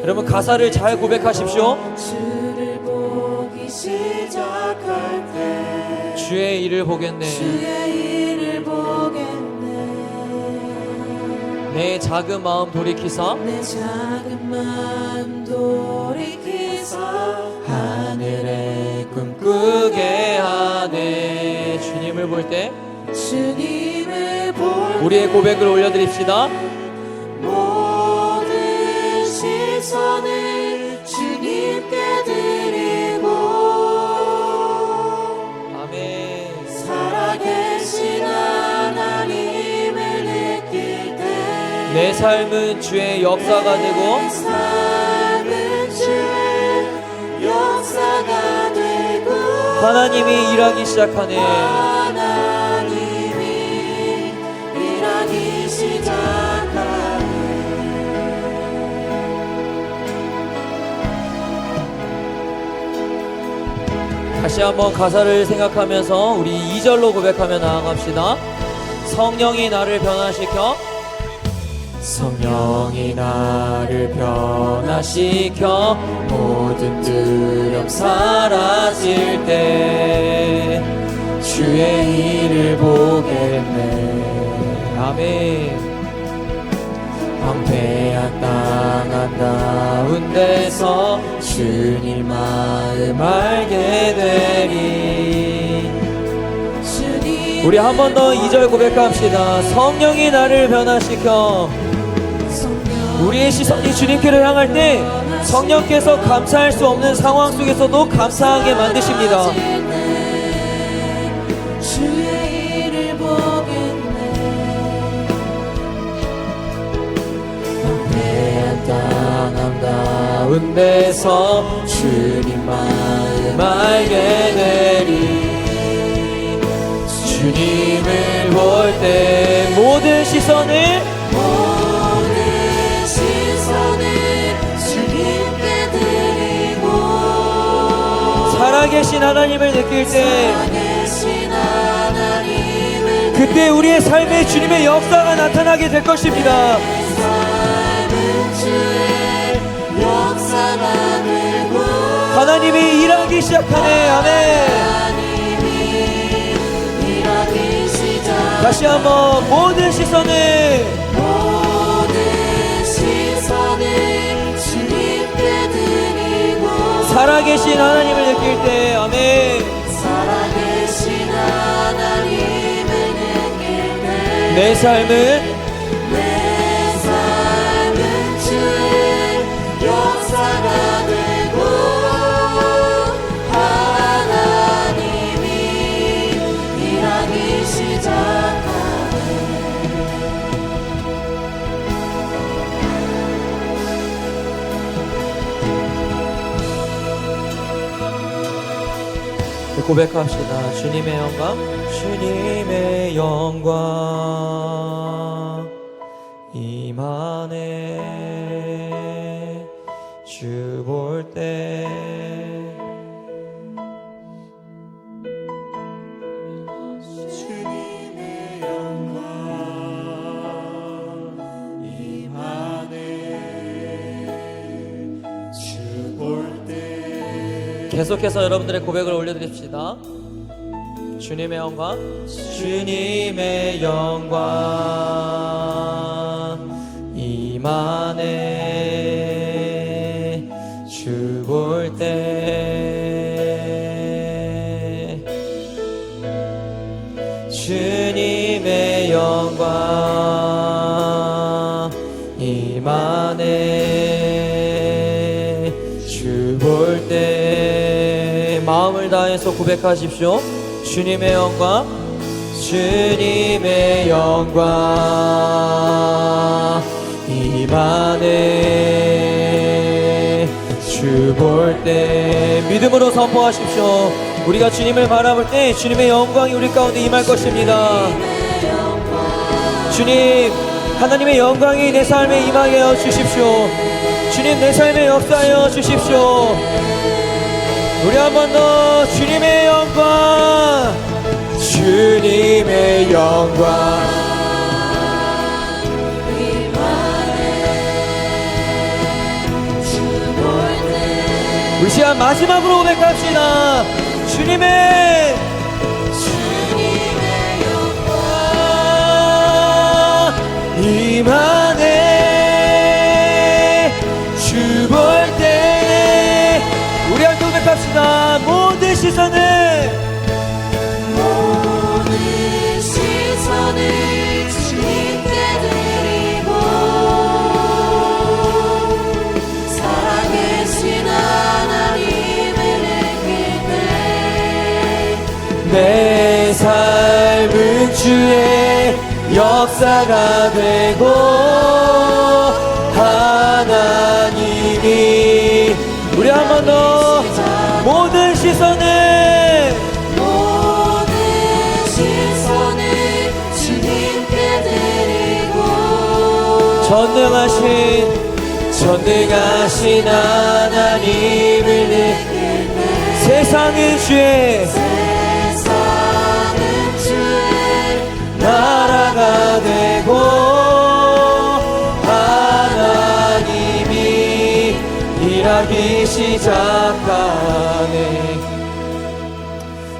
여러분 가사를 잘 고백하십시오. 주를 보기 시작할 때 주의 일을 보겠네. 주의 일을 보겠네. 내 작은 마음 돌이키사 내 작은 마음 돌이키사 하늘에 꿈꾸게 하네. 주님을 볼 때 주님을 볼 우리의 고백을 올려드립시다. 모든 시선을 주님께 드리고 아멘. 살아계신 하나님을 느낄 때 내 삶은 주의 역사가 되고 내 삶은 주의 역사가 되고 하나님이 일하기 시작하네. 하나님이 일하기 시작하네. 다시 한번 가사를 생각하면서 우리 2절로 고백하며 나아갑시다. 성령이 나를 변화시켜 성령이 나를 변화시켜 모든 두려움 사라질 때 주의 일을 보겠네. 아멘. 황폐한 땅 한가운데서 주님 마음 알게 되리. 우리 한 번 더 2절 고백합시다. 성령이 나를 변화시켜. 우리의 시선이 주님께로 향할 때 성령께서 감사할 수 없는 상황 속에서도 감사하게 만드십니다. 주의 일을 보겠네. 황폐한 땅 한가운데서 주님 마음 알게 되리. 주님을 볼 때 모든 시선을 주님께 드리고 살아계신 하나님을 느낄 때 살아계신 하나님을 그때 우리의 삶에 주님의 역사가 나타나게 될 것입니다. 삶은 주의 역사가 되고 하나님이 일하기 시작하네. 아멘. 하나님이 일하기 시작. 다시 한번 모든 시선을 주님께 드리고 살아계신 하나님을 느낄 때 아멘. 살아계신 하나님을 느낄 때 내 삶은 주의 역사가 되고 하나님이 일하기 시작하네. 고백합시다. 주님의 영광, 주님의 영광 임하네. 주 볼 때 주님의 영광 임하네. 주 볼 때 계속해서 여러분들의 고백을 올려드립시다. 주님의 영광, 주님의 영광 임하네. 주 볼 때 주님의 영광 임하네. 주 볼 때 마음을 다해서 고백하십시오. 주님의 영광, 주님의 영광 임하네. 주 볼 때 믿음으로 선포하십시오. 우리가 주님을 바라볼 때 주님의 영광이 우리 가운데 임할 것입니다. 주님, 하나님의 영광이 내 삶에 임하게 하여 주십시오. 주님, 내 삶에 역사하여 주십시오. 우리 한 번 더 주님의 영광, 주님의 영광. 우리 시간 마지막으로 고백합시다. 주님의 영광 임하네. 주 볼 때 우리 함께 고백합시다. 모든 시선을 주님께 드리고 살아계신 하나님을 느낄 때 내 삶은 주의 역사가 되고 하나님이 우리 한 번 더 모든 시선을 주님께 드리고 전능하신 하나님을 느낄 때 세상은 주의 나라가 되고 하나님이 일하기 시작하네.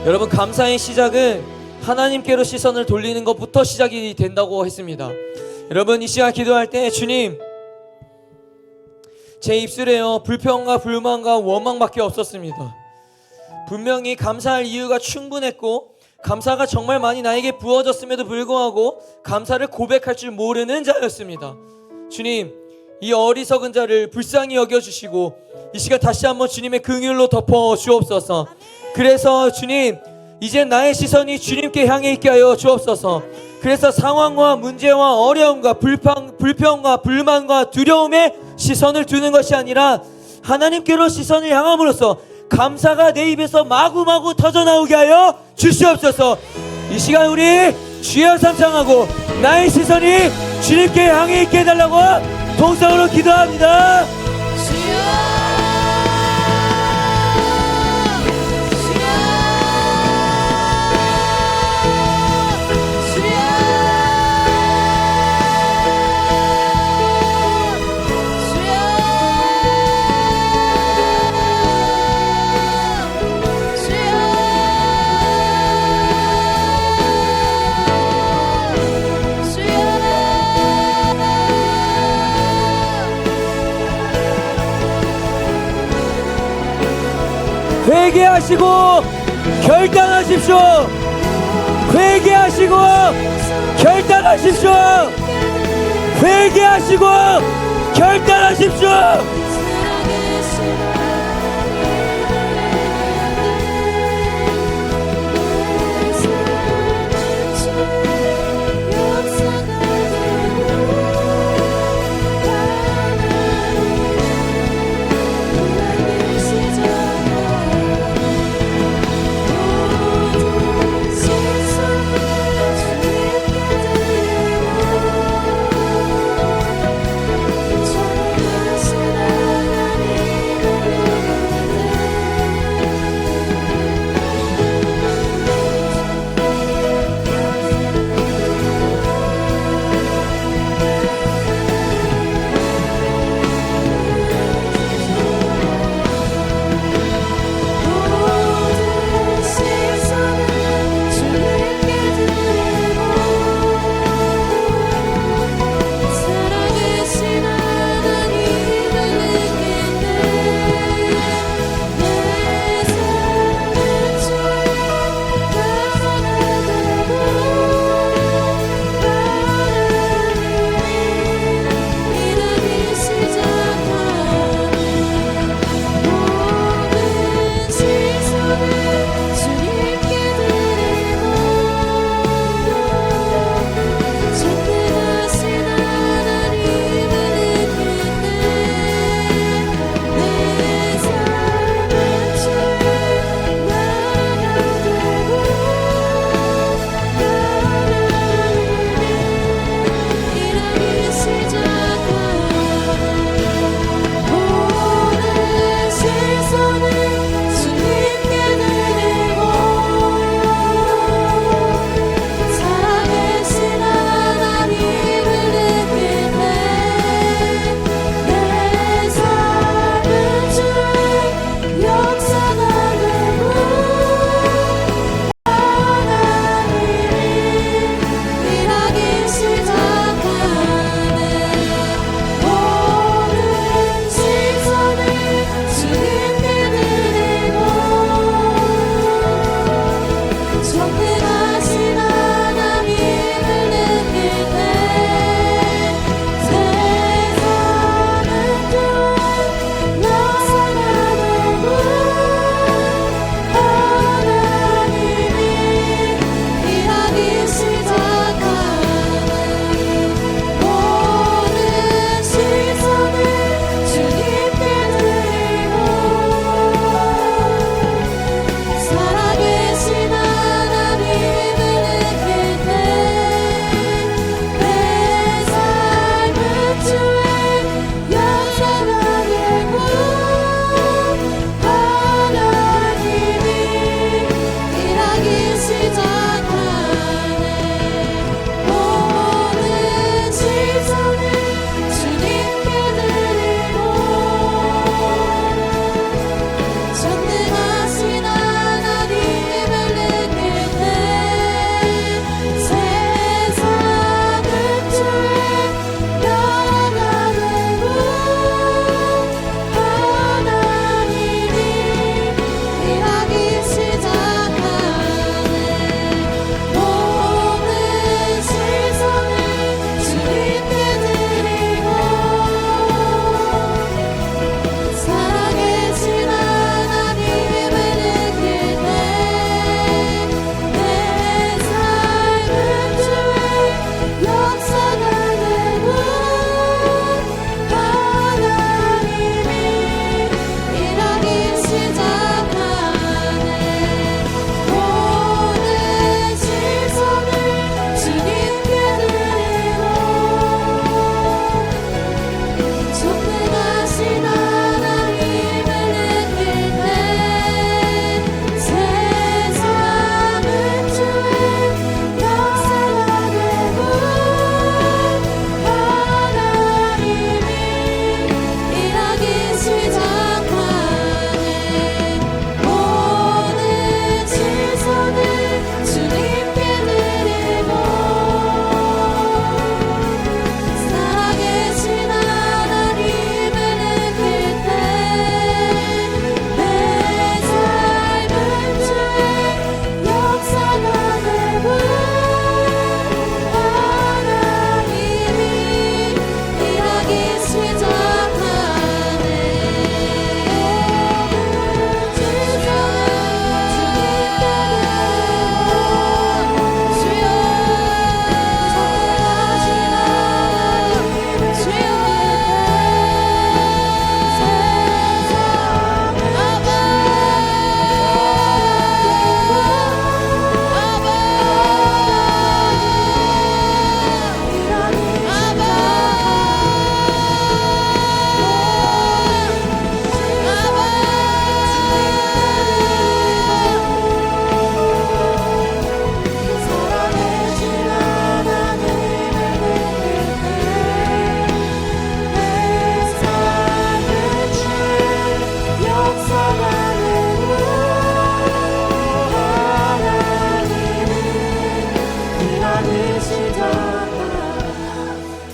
여러분, 감사의 시작은 하나님께로 시선을 돌리는 것부터 시작이 된다고 했습니다. 여러분, 이 시간 기도할 때 주님, 제 입술에요 불평과 불만과 원망밖에 없었습니다. 분명히 감사할 이유가 충분했고 감사가 정말 많이 나에게 부어졌음에도 불구하고 감사를 고백할 줄 모르는 자였습니다. 주님, 이 어리석은 자를 불쌍히 여겨주시고 이 시간 다시 한번 주님의 긍휼로 덮어 주옵소서. 그래서 주님, 이제 나의 시선이 주님께 향해 있게 하여 주옵소서. 그래서 상황과 문제와 어려움과 불평과 불만과 두려움에 시선을 두는 것이 아니라 하나님께로 시선을 향함으로써 감사가 내 입에서 마구마구 터져나오게 하여 주시옵소서. 이 시간 우리 주여 삼창하고 나의 시선이 주님께 향해 있게 해달라고 동성으로 기도합니다. 회개하시고 결단하십시오. 회개하시고 결단하십시오. 회개하시고 결단하십시오.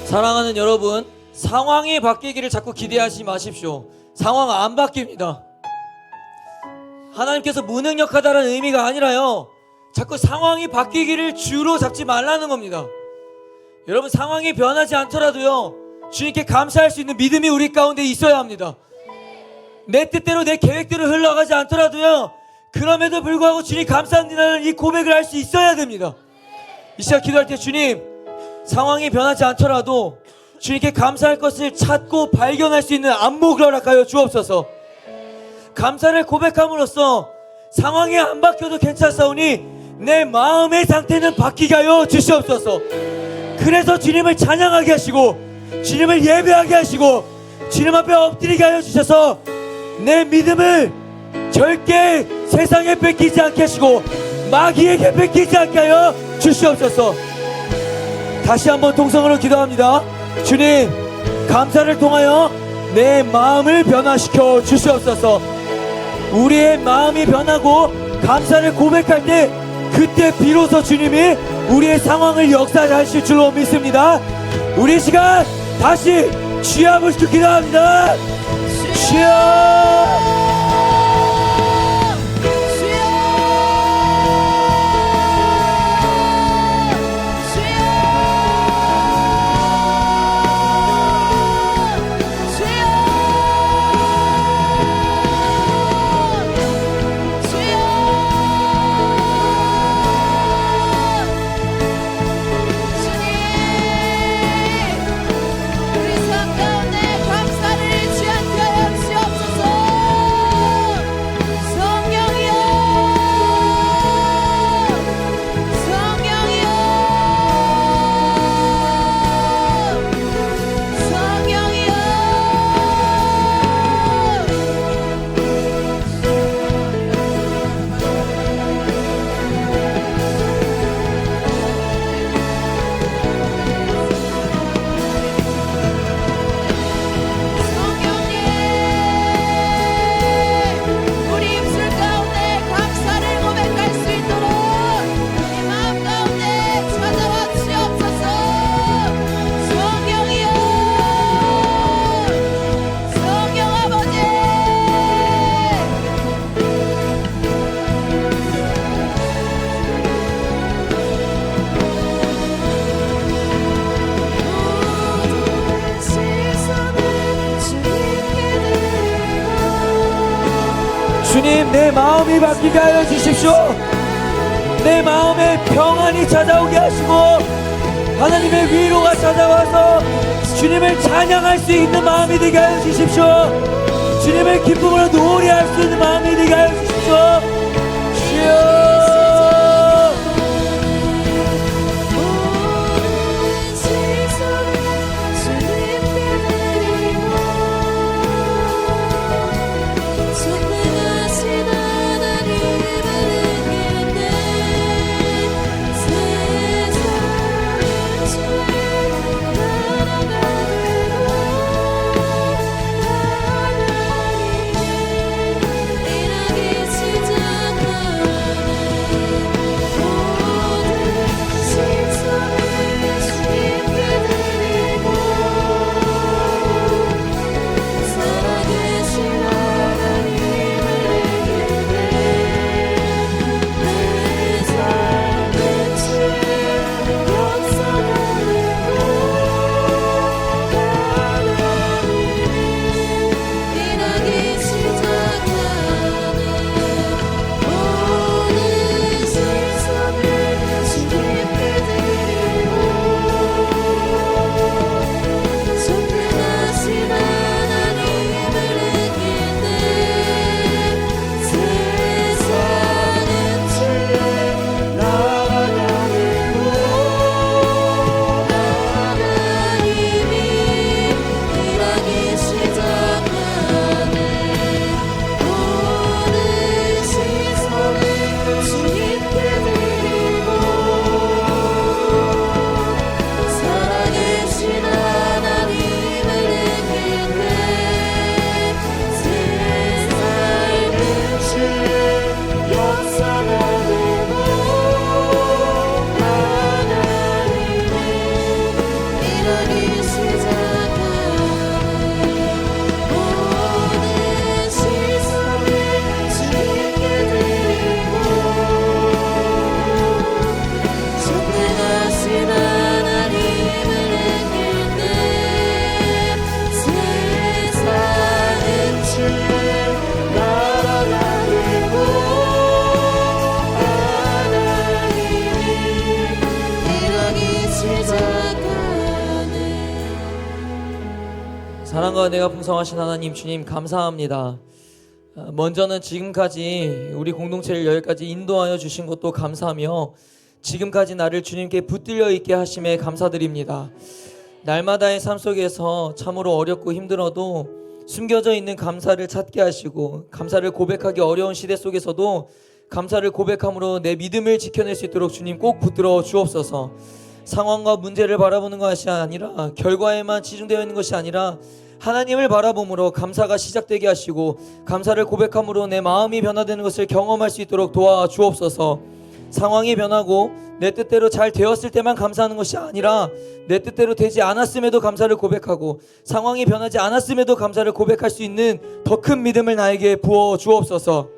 사랑하는 여러분, 상황이 바뀌기를 자꾸 기대하지 마십시오. 상황 안 바뀝니다. 하나님께서 무능력하다는 의미가 아니라요, 자꾸 상황이 바뀌기를 주로 잡지 말라는 겁니다. 여러분, 상황이 변하지 않더라도요, 주님께 감사할 수 있는 믿음이 우리 가운데 있어야 합니다. 내 뜻대로 내 계획대로 흘러가지 않더라도요, 그럼에도 불구하고 주님 감사합니다는 이 고백을 할 수 있어야 됩니다. 이 시간 기도할 때, 주님, 상황이 변하지 않더라도 주님께 감사할 것을 찾고 발견할 수 있는 안목을 허락하여 주옵소서. 감사를 고백함으로써 상황이 안 바뀌어도 괜찮사오니 내 마음의 상태는 바뀌게 하여 주시옵소서. 그래서 주님을 찬양하게 하시고 주님을 예배하게 하시고 주님 앞에 엎드리게 하여 주셔서 내 믿음을 절대 세상에 뺏기지 않게 하시고 마귀에게 뺏기지 않게 하여 주시옵소서. 다시 한번 동성으로 기도합니다. 주님, 감사를 통하여 내 마음을 변화시켜 주시옵소서. 우리의 마음이 변하고 감사를 고백할 때, 그때 비로소 주님이 우리의 상황을 역사하실 줄로 믿습니다. 우리 시간 다시 주여 아버지께 기도합니다. 주여, 주님, 내 마음이 바뀌게 하여 주십시오. 내 마음에 평안이 찾아오게 하시고 하나님의 위로가 찾아와서 주님을 찬양할 수 있는 마음이 되게 하여 주십시오. 주님의 기쁨으로 노래할 수 있는 마음이 되게 하여 주십시오. 주여, 사랑과 은혜가 풍성하신 하나님 주님 감사합니다. 먼저는 지금까지 우리 공동체를 여기까지 인도하여 주신 것도 감사하며 지금까지 나를 주님께 붙들려 있게 하심에 감사드립니다. 날마다의 삶 속에서 참으로 어렵고 힘들어도 숨겨져 있는 감사를 찾게 하시고 감사를 고백하기 어려운 시대 속에서도 감사를 고백함으로 내 믿음을 지켜낼 수 있도록 주님 꼭 붙들어 주옵소서. 상황과 문제를 바라보는 것이 아니라 결과에만 치중되어 있는 것이 아니라 하나님을 바라봄으로 감사가 시작되게 하시고 감사를 고백함으로 내 마음이 변화되는 것을 경험할 수 있도록 도와주옵소서. 상황이 변하고 내 뜻대로 잘 되었을 때만 감사하는 것이 아니라 내 뜻대로 되지 않았음에도 감사를 고백하고 상황이 변하지 않았음에도 감사를 고백할 수 있는 더 큰 믿음을 나에게 부어주옵소서.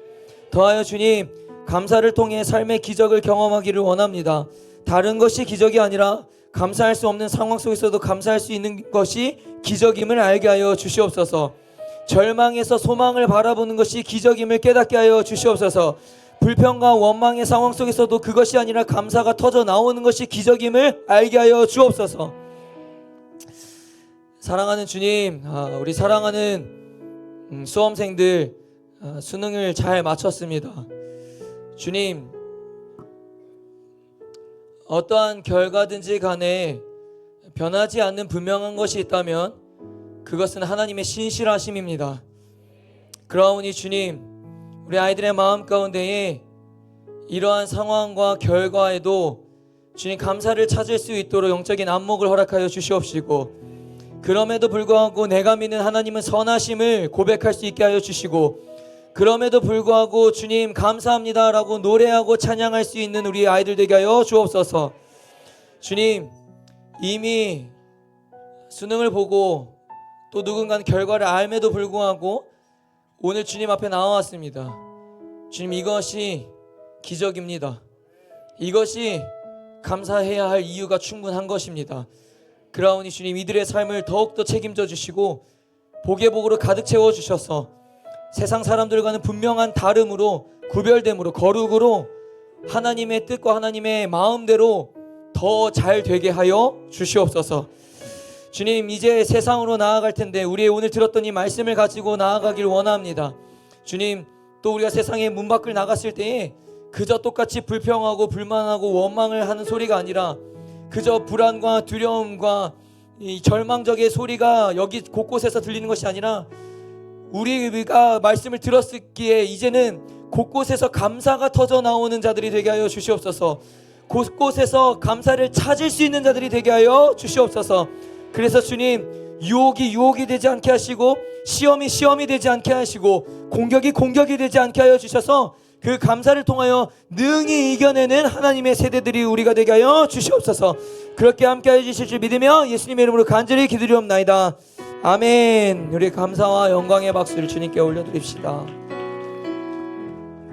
더하여 주님 감사를 통해 삶의 기적을 경험하기를 원합니다. 다른 것이 기적이 아니라 감사할 수 없는 상황 속에서도 감사할 수 있는 것이 기적임을 알게 하여 주시옵소서. 절망에서 소망을 바라보는 것이 기적임을 깨닫게 하여 주시옵소서. 불평과 원망의 상황 속에서도 그것이 아니라 감사가 터져 나오는 것이 기적임을 알게 하여 주옵소서. 사랑하는 주님, 우리 사랑하는 수험생들 수능을 잘 마쳤습니다. 주님, 어떠한 결과든지 간에 변하지 않는 분명한 것이 있다면 그것은 하나님의 신실하심입니다. 그러하오니 주님, 우리 아이들의 마음 가운데에 이러한 상황과 결과에도 주님 감사를 찾을 수 있도록 영적인 안목을 허락하여 주시옵시고 그럼에도 불구하고 내가 믿는 하나님은 선하심을 고백할 수 있게 하여 주시고 그럼에도 불구하고 주님 감사합니다 라고 노래하고 찬양할 수 있는 우리 아이들 되게 하여 주옵소서. 주님, 이미 수능을 보고 또 누군가는 결과를 알매도 불구하고 오늘 주님 앞에 나와왔습니다. 주님, 이것이 기적입니다. 이것이 감사해야 할 이유가 충분한 것입니다. 그러하오니 주님, 이들의 삶을 더욱더 책임져 주시고 복의 복으로 가득 채워 주셔서 세상 사람들과는 분명한 다름으로 구별됨으로 거룩으로 하나님의 뜻과 하나님의 마음대로 더 잘 되게 하여 주시옵소서. 주님, 이제 세상으로 나아갈 텐데 우리의 오늘 들었던 이 말씀을 가지고 나아가길 원합니다. 주님, 또 우리가 세상의 문 밖을 나갔을 때에 그저 똑같이 불평하고 불만하고 원망을 하는 소리가 아니라 그저 불안과 두려움과 이 절망적의 소리가 여기 곳곳에서 들리는 것이 아니라 우리가 말씀을 들었기에 이제는 곳곳에서 감사가 터져 나오는 자들이 되게 하여 주시옵소서. 곳곳에서 감사를 찾을 수 있는 자들이 되게 하여 주시옵소서. 그래서 주님, 유혹이 되지 않게 하시고 시험이 되지 않게 하시고 공격이 되지 않게 하여 주셔서 그 감사를 통하여 능히 이겨내는 하나님의 세대들이 우리가 되게 하여 주시옵소서. 그렇게 함께 하여 주실 줄 믿으며 예수님의 이름으로 간절히 기도리옵나이다. 아멘. 우리 감사와 영광의 박수를 주님께 올려드립시다.